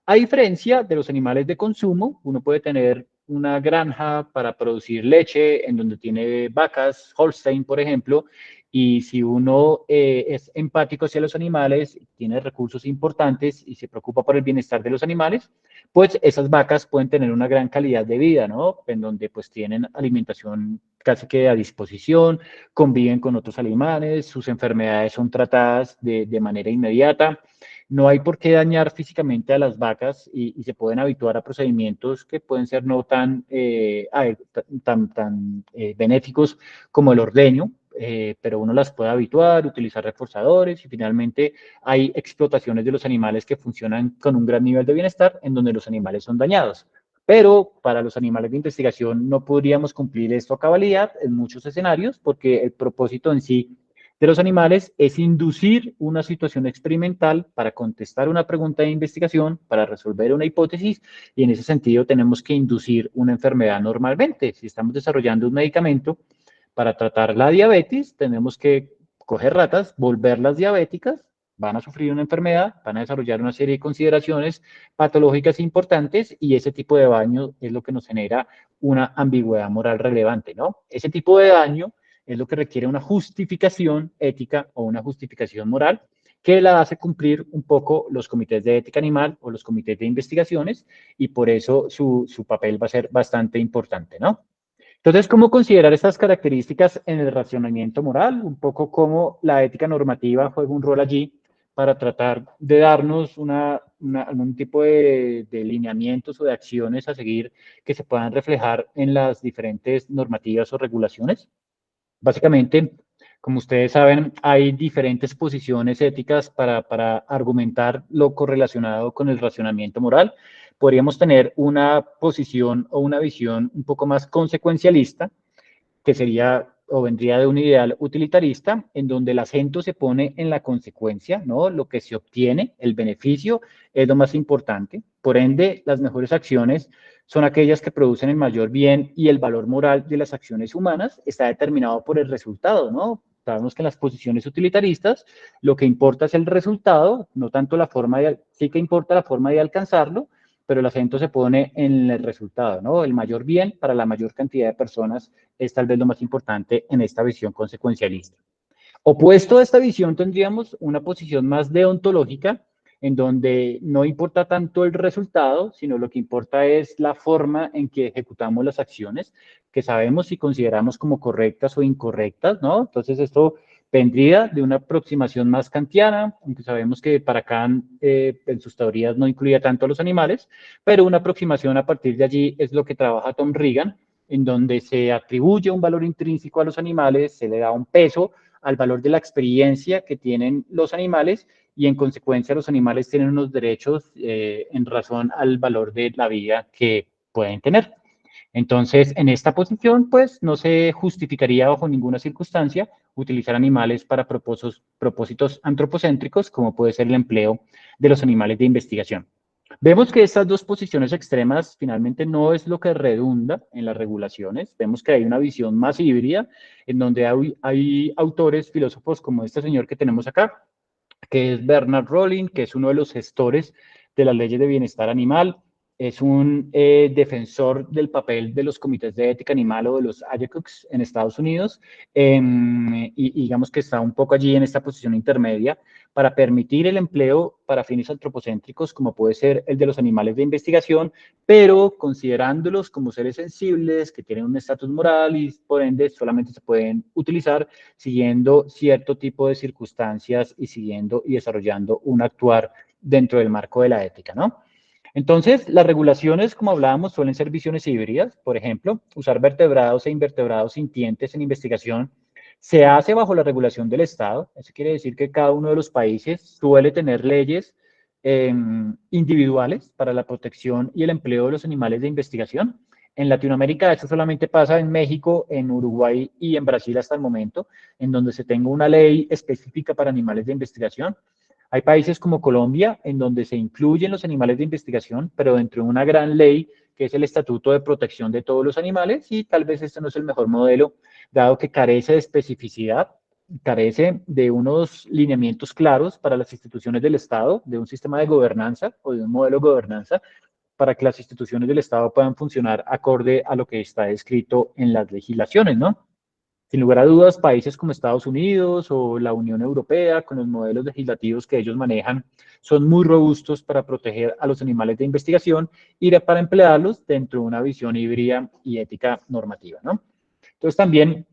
A diferencia de los animales de consumo, uno puede tener una granja para producir leche en donde tiene vacas, Holstein, por ejemplo, y si uno es empático hacia los animales, tiene recursos importantes y se preocupa por el bienestar de los animales, pues esas vacas pueden tener una gran calidad de vida, ¿no? En donde pues tienen alimentación casi que a disposición, conviven con otros animales, sus enfermedades son tratadas de manera inmediata. No hay por qué dañar físicamente a las vacas y se pueden habituar a procedimientos que pueden ser no tan, benéficos como el ordeño, pero uno las puede habituar, utilizar reforzadores y finalmente hay explotaciones de los animales que funcionan con un gran nivel de bienestar en donde los animales son dañados. Pero para los animales de investigación no podríamos cumplir esto a cabalidad en muchos escenarios porque el propósito en sí de los animales es inducir una situación experimental para contestar una pregunta de investigación, para resolver una hipótesis, y en ese sentido tenemos que inducir una enfermedad normalmente. Si estamos desarrollando un medicamento para tratar la diabetes, tenemos que coger ratas, volverlas diabéticas, van a sufrir una enfermedad, van a desarrollar una serie de consideraciones patológicas importantes y ese tipo de daño es lo que nos genera una ambigüedad moral relevante, ¿no? Ese tipo de daño es lo que requiere una justificación ética o una justificación moral que la hace cumplir un poco los comités de ética animal o los comités de investigaciones y por eso su papel va a ser bastante importante, ¿no? Entonces, ¿cómo considerar estas características en el racionamiento moral? Un poco cómo la ética normativa juega un rol allí para tratar de darnos algún tipo de lineamientos o de acciones a seguir que se puedan reflejar en las diferentes normativas o regulaciones. Básicamente, como ustedes saben, hay diferentes posiciones éticas para argumentar lo correlacionado con el racionamiento moral. Podríamos tener una posición o una visión un poco más consecuencialista, que sería o vendría de un ideal utilitarista, en donde el acento se pone en la consecuencia, ¿no? Lo que se obtiene, el beneficio, es lo más importante. Por ende, las mejores acciones son aquellas que producen el mayor bien y el valor moral de las acciones humanas está determinado por el resultado, ¿no? Sabemos que en las posiciones utilitaristas lo que importa es el resultado, no tanto la forma de, sí que importa la forma de alcanzarlo, pero el acento se pone en el resultado, ¿no? El mayor bien para la mayor cantidad de personas es tal vez lo más importante en esta visión consecuencialista. Opuesto a esta visión tendríamos una posición más deontológica, en donde no importa tanto el resultado, sino lo que importa es la forma en que ejecutamos las acciones, que sabemos si consideramos como correctas o incorrectas, ¿no? Entonces esto vendría de una aproximación más kantiana, aunque sabemos que para Kant en sus teorías no incluía tanto a los animales, pero una aproximación a partir de allí es lo que trabaja Tom Regan, en donde se atribuye un valor intrínseco a los animales, se le da un peso al valor de la experiencia que tienen los animales y en consecuencia los animales tienen unos derechos en razón al valor de la vida que pueden tener. Entonces, en esta posición, pues no se justificaría bajo ninguna circunstancia utilizar animales para propósitos antropocéntricos, como puede ser el empleo de los animales de investigación. Vemos que estas dos posiciones extremas finalmente no es lo que redunda en las regulaciones. Vemos que hay una visión más híbrida en donde hay autores, filósofos como este señor que tenemos acá, que es Bernard Rolling, que es uno de los gestores de las leyes de bienestar animal, es un defensor del papel de los comités de ética animal o de los AJACUCs en Estados Unidos, y digamos que está un poco allí en esta posición intermedia para permitir el empleo para fines antropocéntricos, como puede ser el de los animales de investigación, pero considerándolos como seres sensibles, que tienen un estatus moral y por ende solamente se pueden utilizar siguiendo cierto tipo de circunstancias y siguiendo y desarrollando un actuar dentro del marco de la ética, ¿no? Entonces, las regulaciones, como hablábamos, suelen ser visiones híbridas. Por ejemplo, usar vertebrados e invertebrados sintientes en investigación se hace bajo la regulación del Estado. Eso quiere decir que cada uno de los países suele tener leyes individuales para la protección y el empleo de los animales de investigación. En Latinoamérica eso solamente pasa en México, en Uruguay y en Brasil hasta el momento, en donde se tenga una ley específica para animales de investigación. Hay países como Colombia en donde se incluyen los animales de investigación, pero dentro de una gran ley que es el Estatuto de Protección de todos los animales y tal vez este no es el mejor modelo, dado que carece de especificidad, carece de unos lineamientos claros para las instituciones del Estado, de un sistema de gobernanza o de un modelo de gobernanza para que las instituciones del Estado puedan funcionar acorde a lo que está escrito en las legislaciones, ¿no? Sin lugar a dudas, países como Estados Unidos o la Unión Europea, con los modelos legislativos que ellos manejan, son muy robustos para proteger a los animales de investigación y para emplearlos dentro de una visión híbrida y ética normativa, ¿no? Entonces también,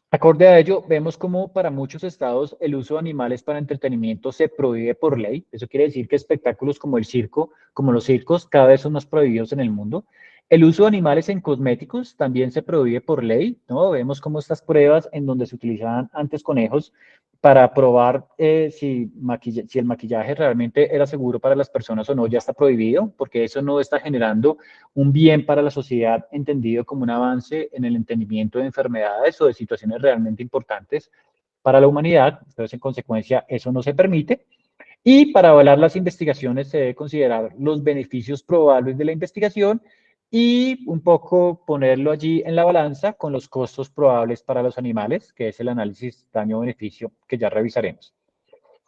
acorde a ello, vemos como para muchos estados el uso de animales para entretenimiento se prohíbe por ley. Eso quiere decir que espectáculos como el circo, como los circos, cada vez son más prohibidos en el mundo. El uso de animales en cosméticos también se prohíbe por ley, ¿no? Vemos como estas pruebas en donde se utilizaban antes conejos para probar si el maquillaje realmente era seguro para las personas o no, ya está prohibido, porque eso no está generando un bien para la sociedad entendido como un avance en el entendimiento de enfermedades o de situaciones realmente importantes para la humanidad. Entonces, en consecuencia, eso no se permite. Y para avalar las investigaciones se debe considerar los beneficios probables de la investigación y un poco ponerlo allí en la balanza con los costos probables para los animales, que es el análisis daño-beneficio que ya revisaremos.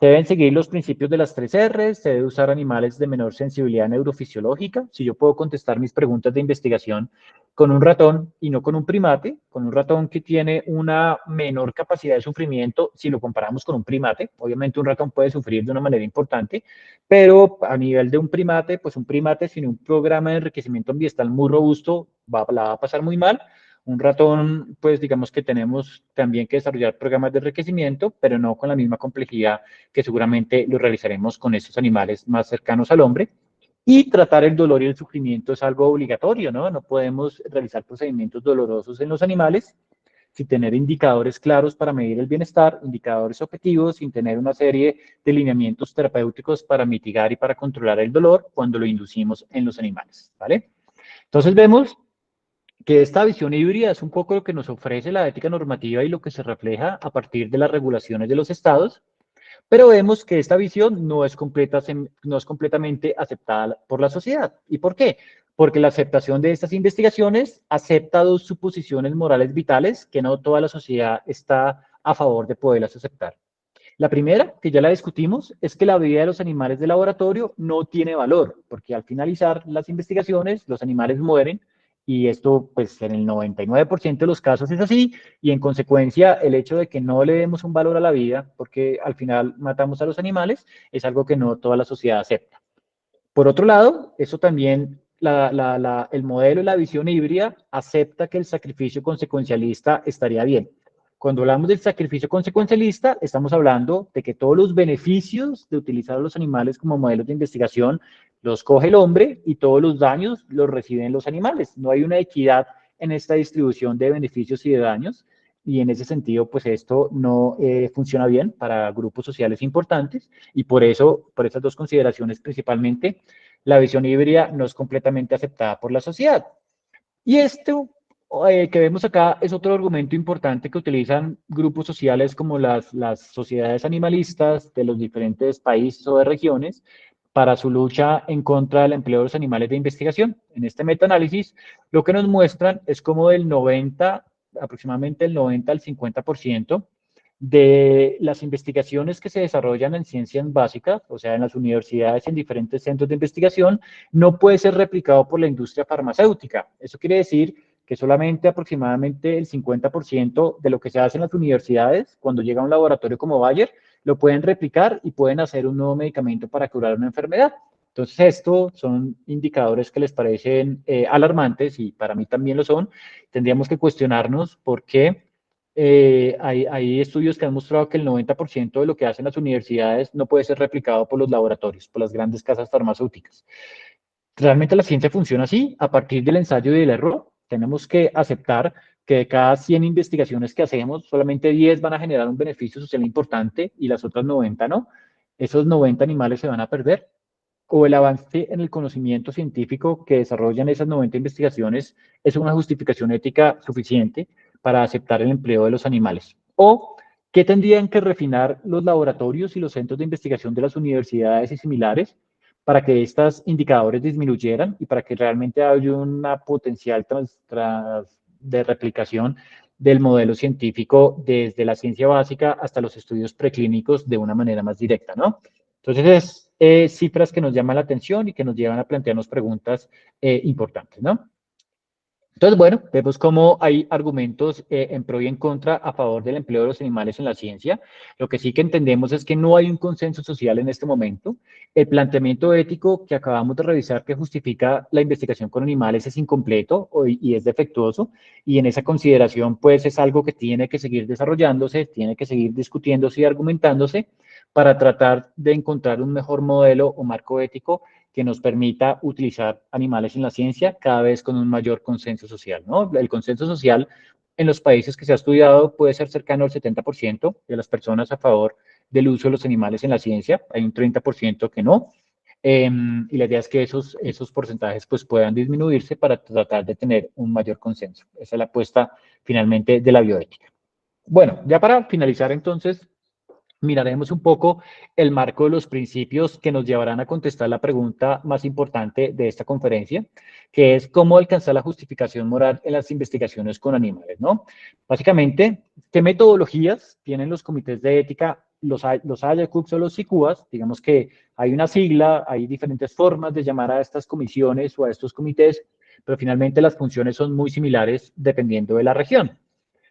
Se deben seguir los principios de las 3R, se debe usar animales de menor sensibilidad neurofisiológica. Si yo puedo contestar mis preguntas de investigación con un ratón y no con un primate, con un ratón que tiene una menor capacidad de sufrimiento, si lo comparamos con un primate, obviamente un ratón puede sufrir de una manera importante, pero a nivel de un primate, pues un primate sin un programa de enriquecimiento ambiental muy robusto la va a pasar muy mal. Un ratón, pues digamos que tenemos también que desarrollar programas de enriquecimiento, pero no con la misma complejidad que seguramente lo realizaremos con estos animales más cercanos al hombre. Y tratar el dolor y el sufrimiento es algo obligatorio, ¿no? No podemos realizar procedimientos dolorosos en los animales sin tener indicadores claros para medir el bienestar, indicadores objetivos, sin tener una serie de lineamientos terapéuticos para mitigar y para controlar el dolor cuando lo inducimos en los animales, ¿vale? Entonces vemos que esta visión híbrida es un poco lo que nos ofrece la ética normativa y lo que se refleja a partir de las regulaciones de los estados, pero vemos que esta visión no es completamente aceptada por la sociedad. ¿Y por qué? Porque la aceptación de estas investigaciones acepta dos suposiciones morales vitales que no toda la sociedad está a favor de poderlas aceptar. La primera, que ya la discutimos, es que la vida de los animales de laboratorio no tiene valor, porque al finalizar las investigaciones, los animales mueren, y esto, pues, en el 99% de los casos es así, y en consecuencia, el hecho de que no le demos un valor a la vida, porque al final matamos a los animales, es algo que no toda la sociedad acepta. Por otro lado, eso también, el modelo y la visión híbrida acepta que el sacrificio consecuencialista estaría bien. Cuando hablamos del sacrificio consecuencialista, estamos hablando de que todos los beneficios de utilizar a los animales como modelos de investigación los coge el hombre y todos los daños los reciben los animales. No hay una equidad en esta distribución de beneficios y de daños, y en ese sentido, pues esto no funciona bien para grupos sociales importantes, y por eso, por esas dos consideraciones principalmente, la visión híbrida no es completamente aceptada por la sociedad. Y esto que vemos acá es otro argumento importante que utilizan grupos sociales como las sociedades animalistas de los diferentes países o de regiones para su lucha en contra del empleo de los animales de investigación. En este metaanálisis, lo que nos muestran es cómo aproximadamente el 90 al 50% de las investigaciones que se desarrollan en ciencias básicas, o sea, en las universidades y en diferentes centros de investigación, no puede ser replicado por la industria farmacéutica. Eso quiere decir que solamente aproximadamente el 50% de lo que se hace en las universidades, cuando llega a un laboratorio como Bayer, lo pueden replicar y pueden hacer un nuevo medicamento para curar una enfermedad. Entonces, estos son indicadores que les parecen alarmantes, y para mí también lo son. Tendríamos que cuestionarnos por qué hay estudios que han mostrado que el 90% de lo que hacen las universidades no puede ser replicado por los laboratorios, por las grandes casas farmacéuticas. Realmente la ciencia funciona así, a partir del ensayo y del error. Tenemos que aceptar que de cada 100 investigaciones que hacemos, solamente 10 van a generar un beneficio social importante y las otras 90 no. Esos 90 animales se van a perder. O el avance en el conocimiento científico que desarrollan esas 90 investigaciones es una justificación ética suficiente para aceptar el empleo de los animales. O qué tendrían que refinar los laboratorios y los centros de investigación de las universidades y similares para que estos indicadores disminuyeran y para que realmente haya una potencial de replicación del modelo científico desde la ciencia básica hasta los estudios preclínicos de una manera más directa, ¿no? Entonces, es cifras que nos llaman la atención y que nos llevan a plantearnos preguntas importantes, ¿no? Entonces, bueno, vemos cómo hay argumentos en pro y en contra a favor del empleo de los animales en la ciencia. Lo que sí que entendemos es que no hay un consenso social en este momento. El planteamiento ético que acabamos de revisar que justifica la investigación con animales es incompleto y es defectuoso, y en esa consideración pues es algo que tiene que seguir desarrollándose, tiene que seguir discutiéndose y argumentándose para tratar de encontrar un mejor modelo o marco ético que nos permita utilizar animales en la ciencia cada vez con un mayor consenso social, ¿no? El consenso social en los países que se ha estudiado puede ser cercano al 70% de las personas a favor del uso de los animales en la ciencia, hay un 30% que no, y la idea es que esos porcentajes pues puedan disminuirse para tratar de tener un mayor consenso. Esa es la apuesta finalmente de la bioética. Bueno, ya para finalizar entonces, miraremos un poco el marco de los principios que nos llevarán a contestar la pregunta más importante de esta conferencia, que es cómo alcanzar la justificación moral en las investigaciones con animales, ¿no? Básicamente, ¿qué metodologías tienen los comités de ética, los IACUC o los CICUAS? Digamos que hay una sigla, hay diferentes formas de llamar a estas comisiones o a estos comités, pero finalmente las funciones son muy similares dependiendo de la región,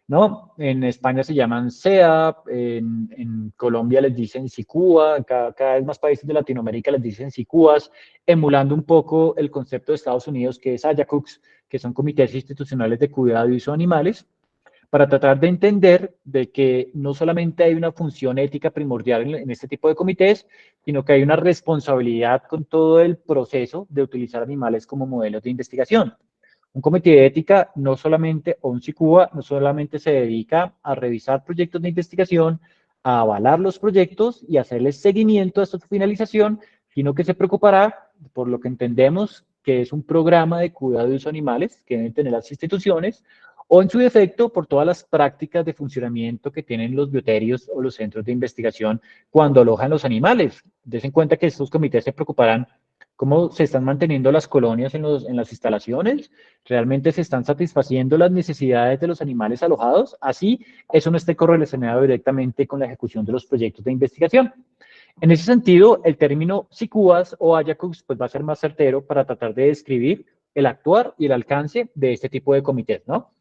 ¿no? En España se llaman SEAP, en Colombia les dicen SICUA, cada vez más países de Latinoamérica les dicen SICUAS, emulando un poco el concepto de Estados Unidos que es AJACUCS, que son comités institucionales de cuidado y uso de animales, para tratar de entender de que no solamente hay una función ética primordial en este tipo de comités, sino que hay una responsabilidad con todo el proceso de utilizar animales como modelos de investigación. Un comité de ética no solamente, o un CICUA, no solamente se dedica a revisar proyectos de investigación, a avalar los proyectos y hacerles seguimiento hasta su finalización, sino que se preocupará, por lo que entendemos, que es un programa de cuidado de los animales que deben tener las instituciones, o en su defecto, por todas las prácticas de funcionamiento que tienen los bioterios o los centros de investigación cuando alojan los animales. Des en cuenta que estos comités se preocuparán cómo se están manteniendo las colonias en las instalaciones, realmente se están satisfaciendo las necesidades de los animales alojados, así eso no esté correlacionado directamente con la ejecución de los proyectos de investigación. En ese sentido, el término SICUAS o AYACUS pues, va a ser más certero para tratar de describir el actuar y el alcance de este tipo de comités, ¿no?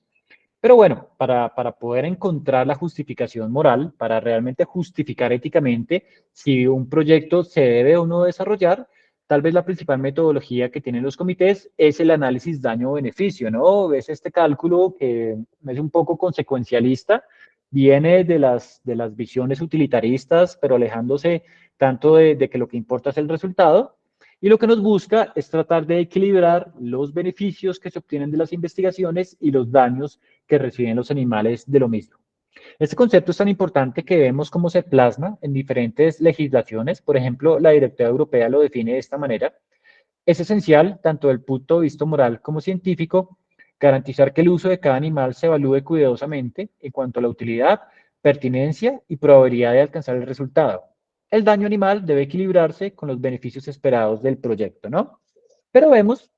Pero bueno, para poder encontrar la justificación moral, para realmente justificar éticamente si un proyecto se debe o no desarrollar, tal vez la principal metodología que tienen los comités es el análisis daño-beneficio, ¿no? Es este cálculo que es un poco consecuencialista, viene de las visiones utilitaristas, pero alejándose tanto de que lo que importa es el resultado, y lo que nos busca es tratar de equilibrar los beneficios que se obtienen de las investigaciones y los daños que reciben los animales de lo mismo. Este concepto es tan importante que vemos cómo se plasma en diferentes legislaciones. Por ejemplo, la Directiva Europea lo define de esta manera. Es esencial, tanto desde el punto de vista moral como científico, garantizar que el uso de cada animal se evalúe cuidadosamente en cuanto a la utilidad, pertinencia y probabilidad de alcanzar el resultado. El daño animal debe equilibrarse con los beneficios esperados del proyecto, ¿no? Pero vemos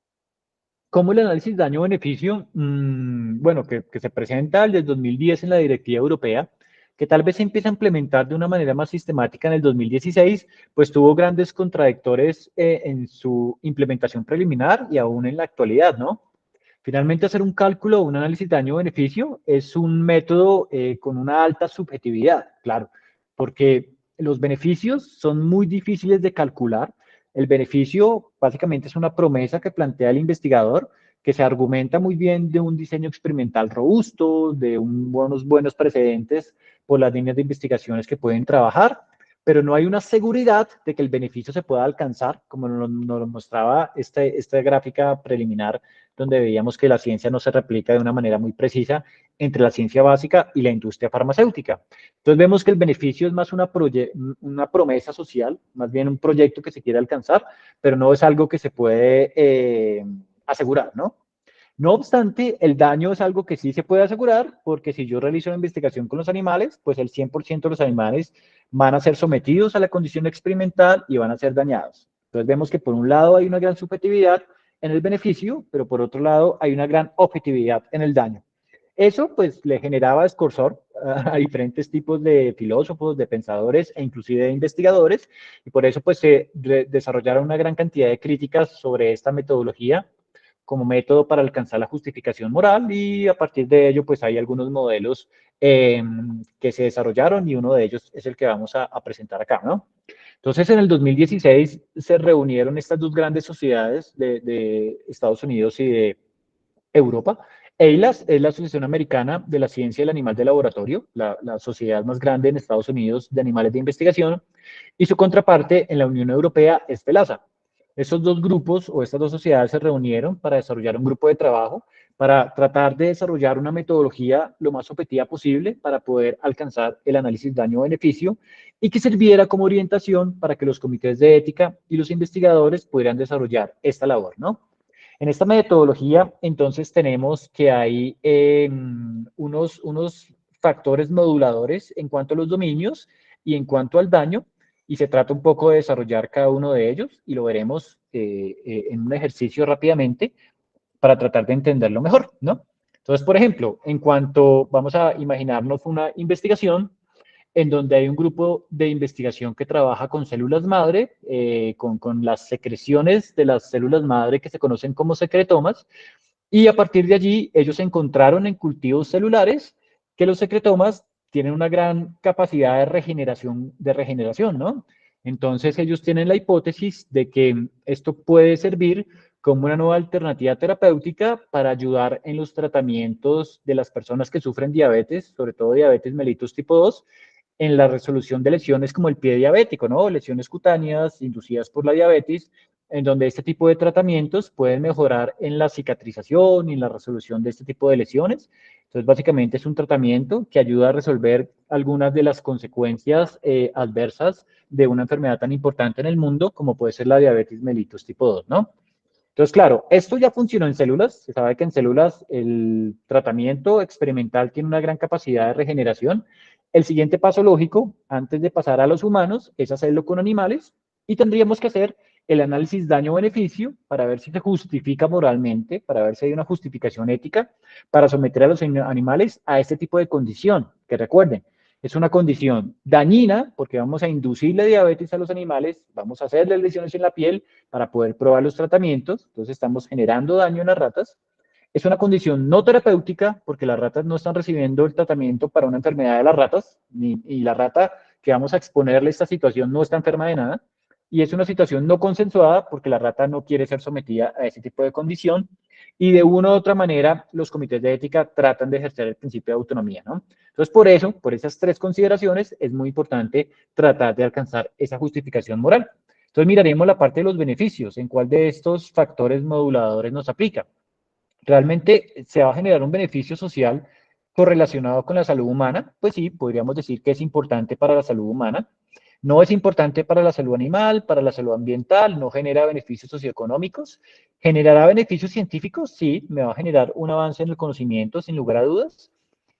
cómo el análisis daño-beneficio, bueno, que se presenta desde 2010 en la Directiva Europea, que tal vez se empieza a implementar de una manera más sistemática en el 2016, pues tuvo grandes contradictores en su implementación preliminar y aún en la actualidad, ¿no? Finalmente, hacer un cálculo o un análisis daño-beneficio es un método con una alta subjetividad, claro, porque los beneficios son muy difíciles de calcular. El beneficio básicamente es una promesa que plantea el investigador que se argumenta muy bien de un diseño experimental robusto, de unos buenos precedentes por las líneas de investigaciones que pueden trabajar, pero no hay una seguridad de que el beneficio se pueda alcanzar, como nos lo mostraba esta gráfica preliminar donde veíamos que la ciencia no se replica de una manera muy precisa entre la ciencia básica y la industria farmacéutica. Entonces vemos que el beneficio es más una promesa social, más bien un proyecto que se quiere alcanzar, pero no es algo que se puede asegurar, ¿no? No obstante, el daño es algo que sí se puede asegurar, porque si yo realizo una investigación con los animales, pues el 100% de los animales van a ser sometidos a la condición experimental y van a ser dañados. Entonces vemos que por un lado hay una gran subjetividad en el beneficio, pero por otro lado hay una gran objetividad en el daño. Eso pues le generaba escorzor a diferentes tipos de filósofos, de pensadores e inclusive de investigadores, y por eso pues se desarrollaron una gran cantidad de críticas sobre esta metodología como método para alcanzar la justificación moral, y a partir de ello pues hay algunos modelos que se desarrollaron y uno de ellos es el que vamos a presentar acá, ¿no? Entonces, en el 2016 se reunieron estas dos grandes sociedades de Estados Unidos y de Europa. EILAS es la Asociación Americana de la Ciencia del Animal de Laboratorio, la sociedad más grande en Estados Unidos de animales de investigación, y su contraparte en la Unión Europea es FELASA. Estos dos grupos o estas dos sociedades se reunieron para desarrollar un grupo de trabajo para tratar de desarrollar una metodología lo más objetiva posible para poder alcanzar el análisis daño-beneficio y que sirviera como orientación para que los comités de ética y los investigadores pudieran desarrollar esta labor, ¿no? En esta metodología, entonces, tenemos que hay unos factores moduladores en cuanto a los dominios y en cuanto al daño, y se trata un poco de desarrollar cada uno de ellos, y lo veremos en un ejercicio rápidamente para tratar de entenderlo mejor, ¿no? Entonces, por ejemplo, en cuanto vamos a imaginarnos una investigación, en donde hay un grupo de investigación que trabaja con células madre, con las secreciones de las células madre que se conocen como secretomas, y a partir de allí ellos encontraron en cultivos celulares que los secretomas tienen una gran capacidad de regeneración, ¿no? Entonces ellos tienen la hipótesis de que esto puede servir como una nueva alternativa terapéutica para ayudar en los tratamientos de las personas que sufren diabetes, sobre todo diabetes mellitus tipo 2, en la resolución de lesiones como el pie diabético, ¿no? Lesiones cutáneas inducidas por la diabetes, en donde este tipo de tratamientos pueden mejorar en la cicatrización y en la resolución de este tipo de lesiones. Entonces, básicamente es un tratamiento que ayuda a resolver algunas de las consecuencias adversas de una enfermedad tan importante en el mundo como puede ser la diabetes mellitus tipo 2, ¿no? Entonces, claro, esto ya funcionó en células. Se sabe que en células el tratamiento experimental tiene una gran capacidad de regeneración. El siguiente paso lógico, antes de pasar a los humanos, es hacerlo con animales, y tendríamos que hacer el análisis daño-beneficio para ver si se justifica moralmente, para ver si hay una justificación ética para someter a los animales a este tipo de condición, que recuerden, es una condición dañina porque vamos a inducirle diabetes a los animales, vamos a hacerle lesiones en la piel para poder probar los tratamientos, entonces estamos generando daño en las ratas. Es una condición no terapéutica porque las ratas no están recibiendo el tratamiento para una enfermedad de las ratas, y la rata que vamos a exponerle esta situación no está enferma de nada. Y es una situación no consensuada porque la rata no quiere ser sometida a ese tipo de condición. Y de una u otra manera, los comités de ética tratan de ejercer el principio de autonomía, ¿no? Entonces, por eso, por esas tres consideraciones, es muy importante tratar de alcanzar esa justificación moral. Entonces, miraremos la parte de los beneficios, en cuál de estos factores moduladores nos aplica. ¿Realmente se va a generar un beneficio social correlacionado con la salud humana? Pues sí, podríamos decir que es importante para la salud humana. No es importante para la salud animal, para la salud ambiental, no genera beneficios socioeconómicos. ¿Generará beneficios científicos? Sí, me va a generar un avance en el conocimiento, sin lugar a dudas.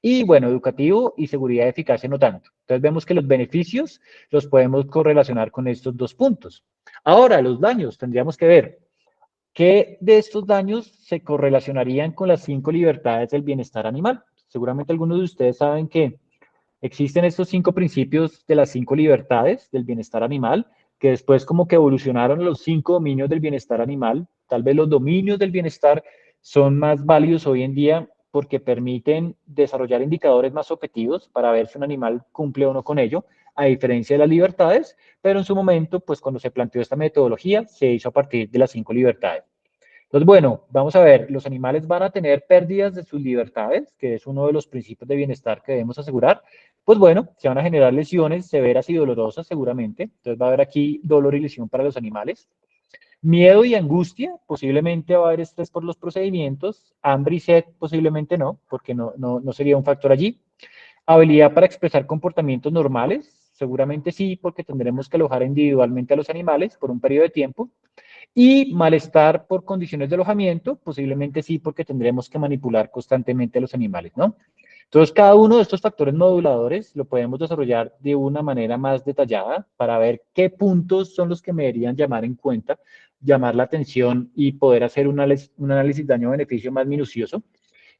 Y bueno, educativo y seguridad y eficacia no tanto. Entonces vemos que los beneficios los podemos correlacionar con estos dos puntos. Ahora, los daños, tendríamos que ver ¿qué de estos daños se correlacionarían con las 5 libertades del bienestar animal? Seguramente algunos de ustedes saben que existen estos 5 principios de las 5 libertades del bienestar animal, que después como que evolucionaron los 5 dominios del bienestar animal. Tal vez los dominios del bienestar son más válidos hoy en día porque permiten desarrollar indicadores más objetivos para ver si un animal cumple o no con ello, a diferencia de las libertades, pero en su momento, pues cuando se planteó esta metodología, se hizo a partir de las 5 libertades. Entonces, bueno, vamos a ver, los animales van a tener pérdidas de sus libertades, que es uno de los principios de bienestar que debemos asegurar. Pues bueno, se van a generar lesiones severas y dolorosas seguramente. Entonces va a haber aquí dolor y lesión para los animales. Miedo y angustia, posiblemente va a haber estrés por los procedimientos. Hambre y sed, posiblemente no, porque no sería un factor allí. Habilidad para expresar comportamientos normales, seguramente sí, porque tendremos que alojar individualmente a los animales por un periodo de tiempo. Y malestar por condiciones de alojamiento, posiblemente sí, porque tendremos que manipular constantemente a los animales, ¿no? Entonces, cada uno de estos factores moduladores lo podemos desarrollar de una manera más detallada para ver qué puntos son los que me deberían llamar en cuenta, llamar la atención y poder hacer un análisis daño-beneficio más minucioso.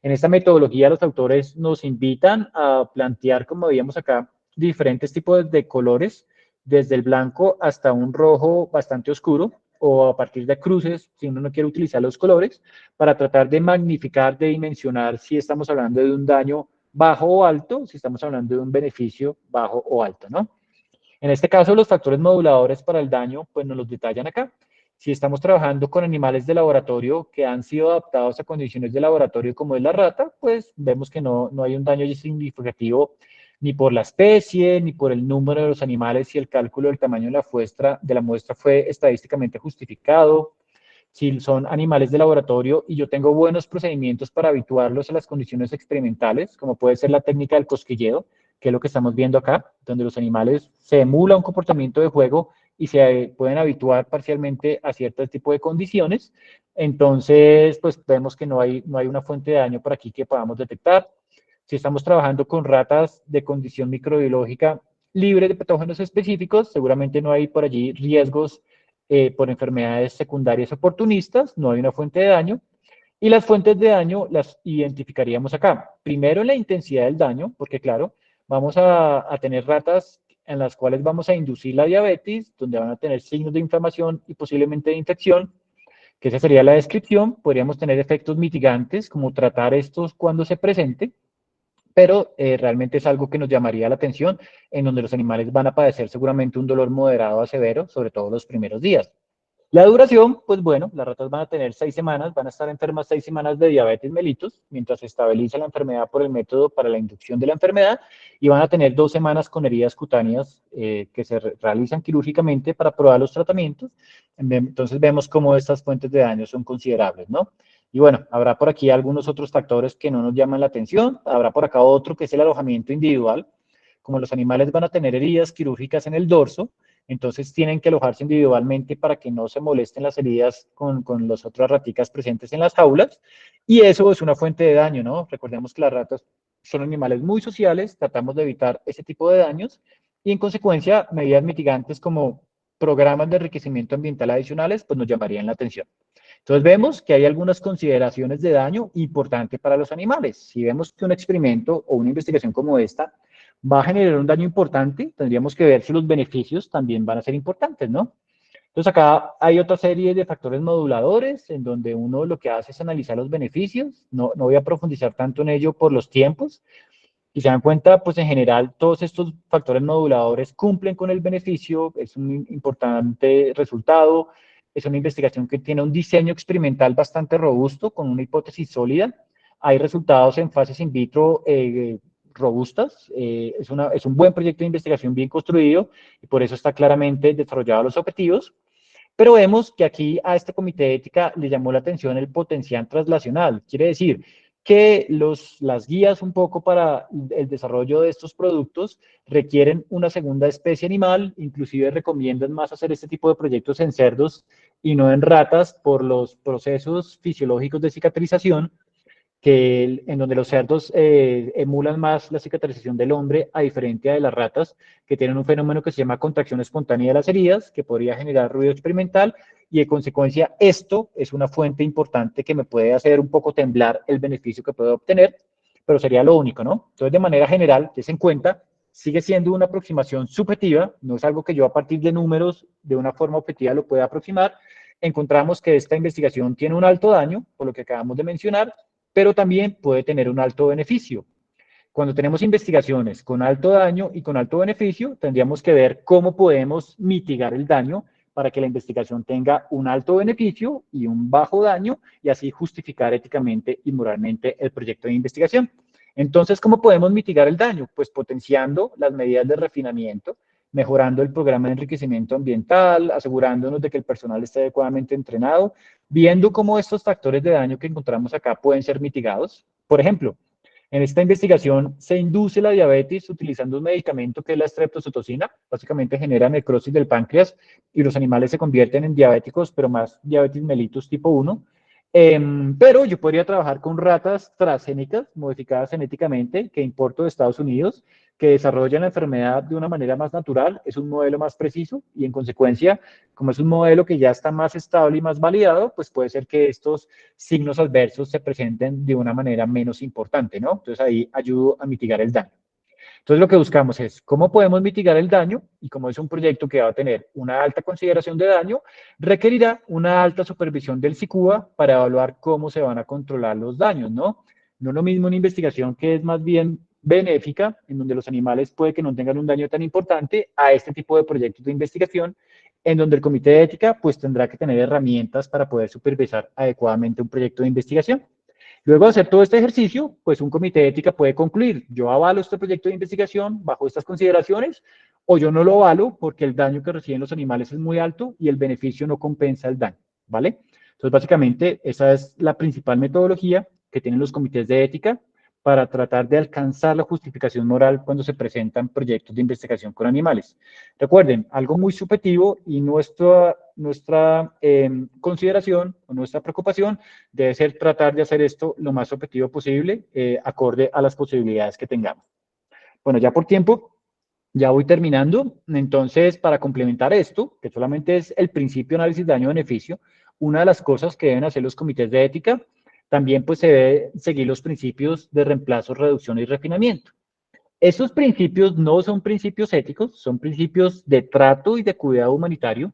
En esta metodología, los autores nos invitan a plantear, como veíamos acá, diferentes tipos de colores, desde el blanco hasta un rojo bastante oscuro, o a partir de cruces, si uno no quiere utilizar los colores, para tratar de magnificar, de dimensionar si estamos hablando de un daño bajo o alto, si estamos hablando de un beneficio bajo o alto, ¿no? En este caso, los factores moduladores para el daño, pues nos los detallan acá. Si estamos trabajando con animales de laboratorio que han sido adaptados a condiciones de laboratorio como es la rata, pues vemos que no hay un daño significativo ni por la especie, ni por el número de los animales, y el cálculo del tamaño de la muestra fue estadísticamente justificado. Si son animales de laboratorio y yo tengo buenos procedimientos para habituarlos a las condiciones experimentales, como puede ser la técnica del cosquilleo, que es lo que estamos viendo acá, donde los animales se emula un comportamiento de juego y se pueden habituar parcialmente a cierto tipo de condiciones. Entonces, pues vemos que no hay una fuente de daño por aquí que podamos detectar. Si estamos trabajando con ratas de condición microbiológica libre de patógenos específicos, seguramente no hay por allí riesgos por enfermedades secundarias oportunistas, no hay una fuente de daño. Y las fuentes de daño las identificaríamos acá. Primero, la intensidad del daño, porque claro, vamos a tener ratas en las cuales vamos a inducir la diabetes, donde van a tener signos de inflamación y posiblemente de infección, que esa sería la descripción. Podríamos tener efectos mitigantes, como tratar estos cuando se presente, pero realmente es algo que nos llamaría la atención, en donde los animales van a padecer seguramente un dolor moderado a severo, sobre todo los primeros días. La duración, pues bueno, las ratas van a tener 6 semanas, van a estar enfermas 6 semanas de diabetes mellitus, mientras se estabiliza la enfermedad por el método para la inducción de la enfermedad, y van a tener 2 semanas con heridas cutáneas que se realizan quirúrgicamente para probar los tratamientos. Entonces vemos cómo estas fuentes de daño son considerables, ¿no? Y bueno, habrá por aquí algunos otros factores que no nos llaman la atención, habrá por acá otro que es el alojamiento individual. Como los animales van a tener heridas quirúrgicas en el dorso, entonces tienen que alojarse individualmente para que no se molesten las heridas con las otras raticas presentes en las jaulas, y eso es una fuente de daño, ¿no? Recordemos que las ratas son animales muy sociales, tratamos de evitar ese tipo de daños, y en consecuencia medidas mitigantes como programas de enriquecimiento ambiental adicionales, pues nos llamarían la atención. Entonces vemos que hay algunas consideraciones de daño importantes para los animales. Si vemos que un experimento o una investigación como esta va a generar un daño importante, tendríamos que ver si los beneficios también van a ser importantes, ¿no? Entonces acá hay otra serie de factores moduladores en donde uno lo que hace es analizar los beneficios. No voy a profundizar tanto en ello por los tiempos. Y se dan cuenta, pues en general todos estos factores moduladores cumplen con el beneficio, es un importante resultado, es una investigación que tiene un diseño experimental bastante robusto, con una hipótesis sólida. Hay resultados en fases in vitro robustas, es un buen proyecto de investigación bien construido y por eso está claramente desarrollado a los objetivos. Pero vemos que aquí a este comité de ética le llamó la atención el potencial translacional. Quiere decir que las guías un poco para el desarrollo de estos productos requieren una segunda especie animal, inclusive recomiendan más hacer este tipo de proyectos en cerdos y no en ratas por los procesos fisiológicos de cicatrización en donde los cerdos emulan más la cicatrización del hombre a diferencia de las ratas, que tienen un fenómeno que se llama contracción espontánea de las heridas, que podría generar ruido experimental, y de consecuencia esto es una fuente importante que me puede hacer un poco temblar el beneficio que puedo obtener, pero sería lo único, ¿no? Entonces, de manera general, des en cuenta, sigue siendo una aproximación subjetiva, no es algo que yo a partir de números, de una forma objetiva, lo pueda aproximar. Encontramos que esta investigación tiene un alto daño, por lo que acabamos de mencionar, pero también puede tener un alto beneficio. Cuando tenemos investigaciones con alto daño y con alto beneficio, tendríamos que ver cómo podemos mitigar el daño para que la investigación tenga un alto beneficio y un bajo daño y así justificar éticamente y moralmente el proyecto de investigación. Entonces, ¿cómo podemos mitigar el daño? Pues potenciando las medidas de refinamiento, mejorando el programa de enriquecimiento ambiental, asegurándonos de que el personal esté adecuadamente entrenado, viendo cómo estos factores de daño que encontramos acá pueden ser mitigados. Por ejemplo, en esta investigación se induce la diabetes utilizando un medicamento que es la streptozotocina, básicamente genera necrosis del páncreas y los animales se convierten en diabéticos, pero más diabetes mellitus tipo 1. Pero yo podría trabajar con ratas transgénicas modificadas genéticamente que importo de Estados Unidos, que desarrollan la enfermedad de una manera más natural, es un modelo más preciso y en consecuencia, como es un modelo que ya está más estable y más validado, pues puede ser que estos signos adversos se presenten de una manera menos importante, ¿no? Entonces ahí ayudo a mitigar el daño. Entonces lo que buscamos es cómo podemos mitigar el daño y como es un proyecto que va a tener una alta consideración de daño, requerirá una alta supervisión del SICUBA para evaluar cómo se van a controlar los daños, ¿no? No es lo mismo una investigación que es más bien benéfica, en donde los animales puede que no tengan un daño tan importante, a este tipo de proyectos de investigación, en donde el comité de ética pues tendrá que tener herramientas para poder supervisar adecuadamente un proyecto de investigación. Luego de hacer todo este ejercicio, pues un comité de ética puede concluir, yo avalo este proyecto de investigación bajo estas consideraciones, o yo no lo avalo porque el daño que reciben los animales es muy alto y el beneficio no compensa el daño, ¿vale? Entonces, básicamente, esa es la principal metodología que tienen los comités de ética para tratar de alcanzar la justificación moral cuando se presentan proyectos de investigación con animales. Recuerden, algo muy subjetivo y nuestra consideración o nuestra preocupación debe ser tratar de hacer esto lo más objetivo posible, acorde a las posibilidades que tengamos. Bueno, ya por tiempo, ya voy terminando. Entonces, para complementar esto, que solamente es el principio de análisis daño-beneficio, una de las cosas que deben hacer los comités de ética, también pues se debe seguir los principios de reemplazo, reducción y refinamiento. Esos principios no son principios éticos, son principios de trato y de cuidado humanitario.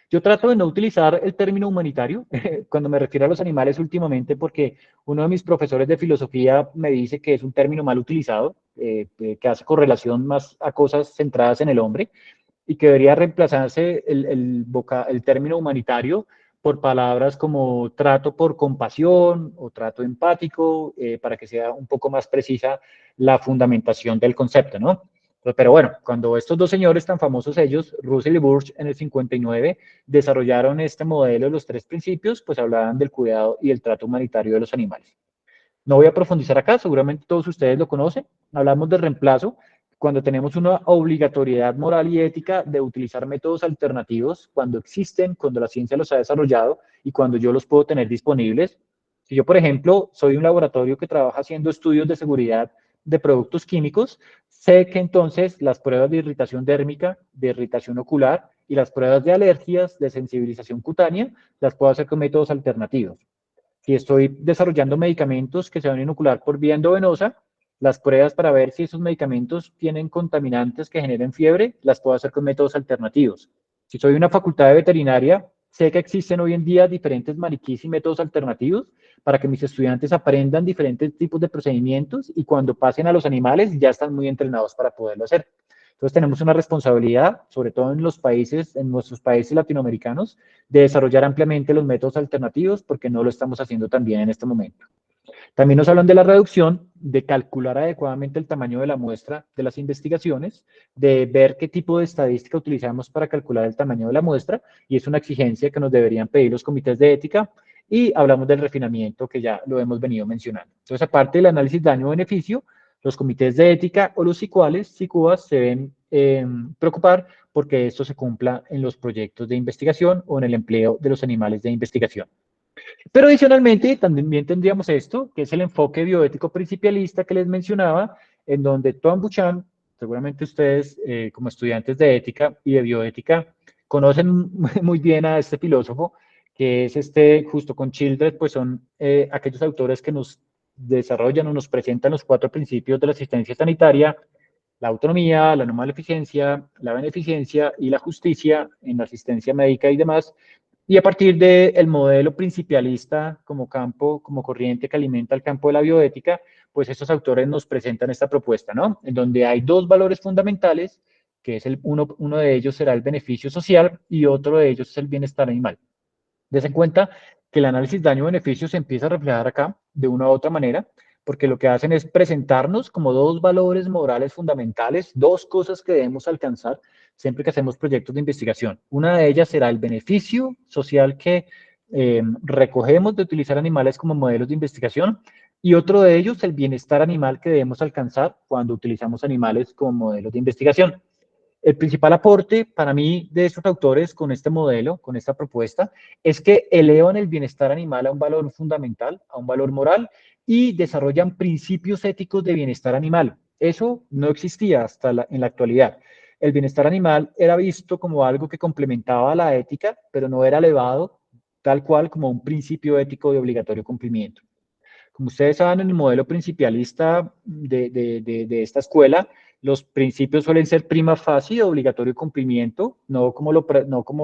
Yo trato de no utilizar el término humanitario cuando me refiero a los animales últimamente porque uno de mis profesores de filosofía me dice que es un término mal utilizado, que hace correlación más a cosas centradas en el hombre y que debería reemplazarse el término humanitario por palabras como trato por compasión o trato empático, para que sea un poco más precisa la fundamentación del concepto, ¿no? Pero bueno, cuando estos dos señores tan famosos ellos, Russell y Burch, en el 59, desarrollaron este modelo de los tres principios, pues hablaban del cuidado y el trato humanitario de los animales. No voy a profundizar acá, seguramente todos ustedes lo conocen. Hablamos de reemplazo, cuando tenemos una obligatoriedad moral y ética de utilizar métodos alternativos, cuando existen, cuando la ciencia los ha desarrollado y cuando yo los puedo tener disponibles. Si yo, por ejemplo, soy un laboratorio que trabaja haciendo estudios de seguridad de productos químicos, sé que entonces las pruebas de irritación dérmica, de irritación ocular y las pruebas de alergias, de sensibilización cutánea, las puedo hacer con métodos alternativos. Si estoy desarrollando medicamentos que se van a inocular por vía endovenosa, las pruebas para ver si esos medicamentos tienen contaminantes que generen fiebre, las puedo hacer con métodos alternativos. Si soy una facultad de veterinaria, sé que existen hoy en día diferentes maniquís y métodos alternativos para que mis estudiantes aprendan diferentes tipos de procedimientos y cuando pasen a los animales ya están muy entrenados para poderlo hacer. Entonces tenemos una responsabilidad, sobre todo en los países, en nuestros países latinoamericanos, de desarrollar ampliamente los métodos alternativos porque no lo estamos haciendo tan bien en este momento. También nos hablan de la reducción, de calcular adecuadamente el tamaño de la muestra de las investigaciones, de ver qué tipo de estadística utilizamos para calcular el tamaño de la muestra, y es una exigencia que nos deberían pedir los comités de ética, y hablamos del refinamiento que ya lo hemos venido mencionando. Entonces, aparte del análisis daño-beneficio, los comités de ética o los CICUALES, CICUAS, se deben preocupar porque esto se cumpla en los proyectos de investigación o en el empleo de los animales de investigación. Pero adicionalmente también tendríamos esto, que es el enfoque bioético principialista que les mencionaba, en donde Tom Buchan, seguramente ustedes como estudiantes de ética y de bioética, conocen muy bien a este filósofo, que es justo con Childress, pues son aquellos autores que nos desarrollan o nos presentan los 4 principios de la asistencia sanitaria: la autonomía, la no maleficencia, la beneficencia y la justicia en la asistencia médica y demás. Y a partir del modelo principialista como campo, como corriente que alimenta el campo de la bioética, pues estos autores nos presentan esta propuesta, ¿no? En donde hay 2 valores fundamentales, que es uno de ellos será el beneficio social y otro de ellos es el bienestar animal. Des en cuenta que el análisis daño-beneficio se empieza a reflejar acá de una u otra manera, porque lo que hacen es presentarnos como 2 valores morales fundamentales, 2 cosas que debemos alcanzar siempre que hacemos proyectos de investigación. Una de ellas será el beneficio social que recogemos de utilizar animales como modelos de investigación, y otro de ellos el bienestar animal que debemos alcanzar cuando utilizamos animales como modelos de investigación. El principal aporte para mí de estos autores con este modelo, con esta propuesta, es que elevan el bienestar animal a un valor fundamental, a un valor moral, y desarrollan principios éticos de bienestar animal. Eso no existía en la actualidad. El bienestar animal era visto como algo que complementaba a la ética, pero no era elevado tal cual como un principio ético de obligatorio cumplimiento. Como ustedes saben, en el modelo principialista de esta escuela, los principios suelen ser prima facie, de obligatorio cumplimiento, no como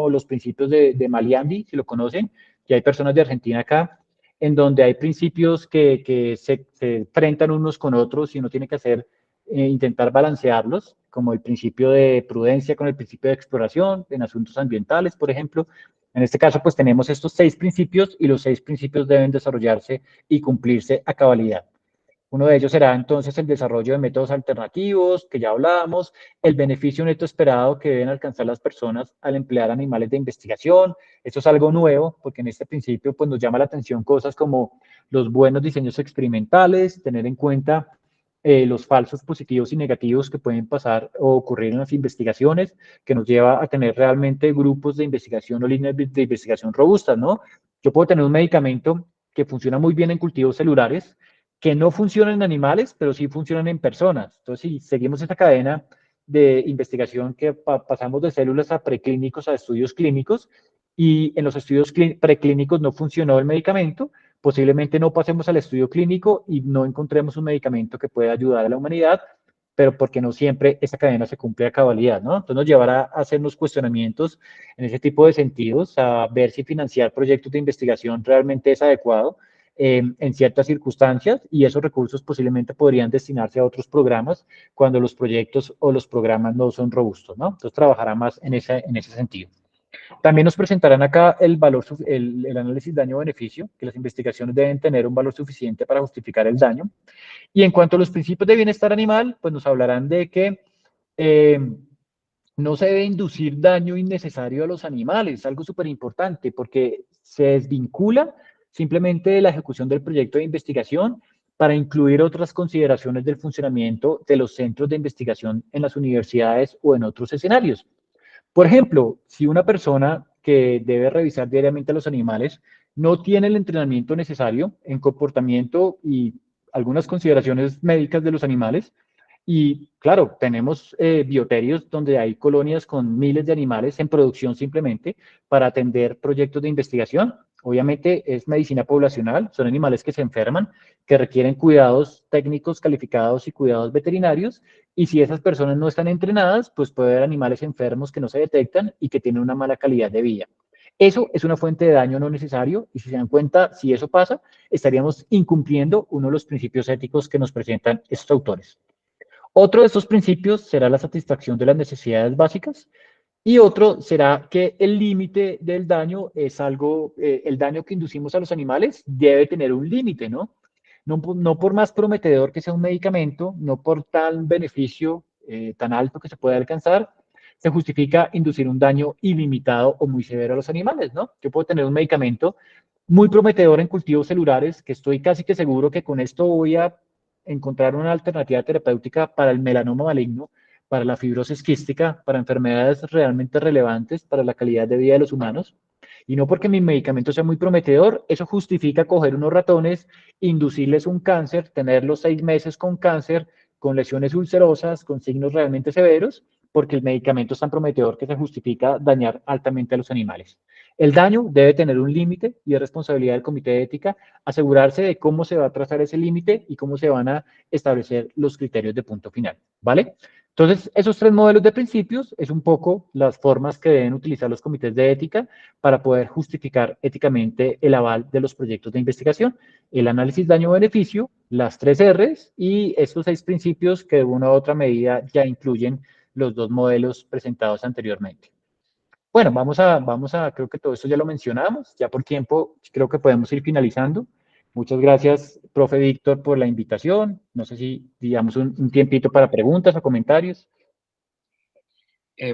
los principios de Maliandi, si lo conocen, que hay personas de Argentina acá, en donde hay principios que se enfrentan unos con otros y uno tiene que intentar balancearlos, como el principio de prudencia con el principio de exploración en asuntos ambientales, por ejemplo. En este caso, pues tenemos estos 6 principios y los 6 principios deben desarrollarse y cumplirse a cabalidad. Uno de ellos será entonces el desarrollo de métodos alternativos, que ya hablábamos, el beneficio neto esperado que deben alcanzar las personas al emplear animales de investigación. Esto es algo nuevo, porque en este principio pues, nos llama la atención cosas como los buenos diseños experimentales, tener en cuenta los falsos positivos y negativos que pueden pasar o ocurrir en las investigaciones, que nos lleva a tener realmente grupos de investigación o líneas de investigación robustas, ¿no? Yo puedo tener un medicamento que funciona muy bien en cultivos celulares, que no funcionan en animales, pero sí funcionan en personas. Entonces, si seguimos esta cadena de investigación que pasamos de células a preclínicos a estudios clínicos, y en los estudios preclínicos no funcionó el medicamento, posiblemente no pasemos al estudio clínico y no encontremos un medicamento que pueda ayudar a la humanidad, pero porque no siempre esa cadena se cumple a cabalidad, ¿no? Entonces nos llevará a hacernos cuestionamientos en ese tipo de sentidos, a ver si financiar proyectos de investigación realmente es adecuado en ciertas circunstancias, y esos recursos posiblemente podrían destinarse a otros programas cuando los proyectos o los programas no son robustos, ¿no? Entonces trabajará más en ese sentido. También nos presentarán acá el análisis daño-beneficio, que las investigaciones deben tener un valor suficiente para justificar el daño. Y en cuanto a los principios de bienestar animal, pues nos hablarán de que eh, no se debe inducir daño innecesario a los animales, algo súper importante, porque se desvincula simplemente de la ejecución del proyecto de investigación para incluir otras consideraciones del funcionamiento de los centros de investigación en las universidades o en otros escenarios. Por ejemplo, si una persona que debe revisar diariamente a los animales no tiene el entrenamiento necesario en comportamiento y algunas consideraciones médicas de los animales, Y claro, tenemos bioterios donde hay colonias con miles de animales en producción simplemente para atender proyectos de investigación. Obviamente es medicina poblacional, son animales que se enferman, que requieren cuidados técnicos calificados y cuidados veterinarios. Y si esas personas no están entrenadas, pues puede haber animales enfermos que no se detectan y que tienen una mala calidad de vida. Eso es una fuente de daño no necesario y si se dan cuenta, si eso pasa, estaríamos incumpliendo uno de los principios éticos que nos presentan estos autores. Otro de estos principios será la satisfacción de las necesidades básicas y otro será que el límite del daño es algo, el daño que inducimos a los animales debe tener un límite, ¿no? No por más prometedor que sea un medicamento, no por tal beneficio tan alto que se puede alcanzar, se justifica inducir un daño ilimitado o muy severo a los animales, ¿no? Yo puedo tener un medicamento muy prometedor en cultivos celulares, que estoy casi que seguro que con esto voy a encontrar una alternativa terapéutica para el melanoma maligno, para la fibrosis quística, para enfermedades realmente relevantes para la calidad de vida de los humanos. Y no porque mi medicamento sea muy prometedor, eso justifica coger unos ratones, inducirles un cáncer, tenerlos 6 meses con cáncer, con lesiones ulcerosas, con signos realmente severos, porque el medicamento es tan prometedor que se justifica dañar altamente a los animales. El daño debe tener un límite y es responsabilidad del comité de ética asegurarse de cómo se va a trazar ese límite y cómo se van a establecer los criterios de punto final, ¿vale? Entonces, esos 3 modelos de principios es un poco las formas que deben utilizar los comités de ética para poder justificar éticamente el aval de los proyectos de investigación, el análisis daño-beneficio, las 3 Rs y estos 6 principios que de una u otra medida ya incluyen los 2 modelos presentados anteriormente. Bueno, creo que todo esto ya lo mencionamos, ya por tiempo creo que podemos ir finalizando. Muchas gracias, profe Víctor, por la invitación. No sé si, digamos, un tiempito para preguntas o comentarios.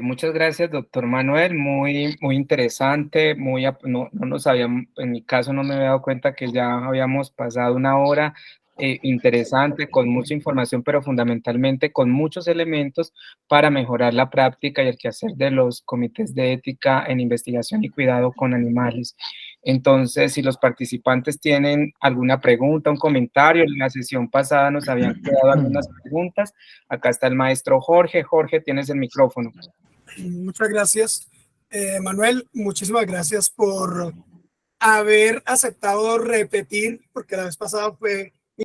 Muchas gracias, doctor Manuel. Muy interesante. No nos habíamos, en mi caso no me había dado cuenta que ya habíamos pasado una hora. Interesante, con mucha información, pero fundamentalmente con muchos elementos para mejorar la práctica y el quehacer de los comités de ética en investigación y cuidado con animales. Entonces, si los participantes tienen alguna pregunta, un comentario, en la sesión pasada nos habían quedado algunas preguntas. Acá está el maestro Jorge. Jorge, tienes el micrófono. Muchas gracias, Manuel. Muchísimas gracias por haber aceptado repetir, porque la vez pasada fue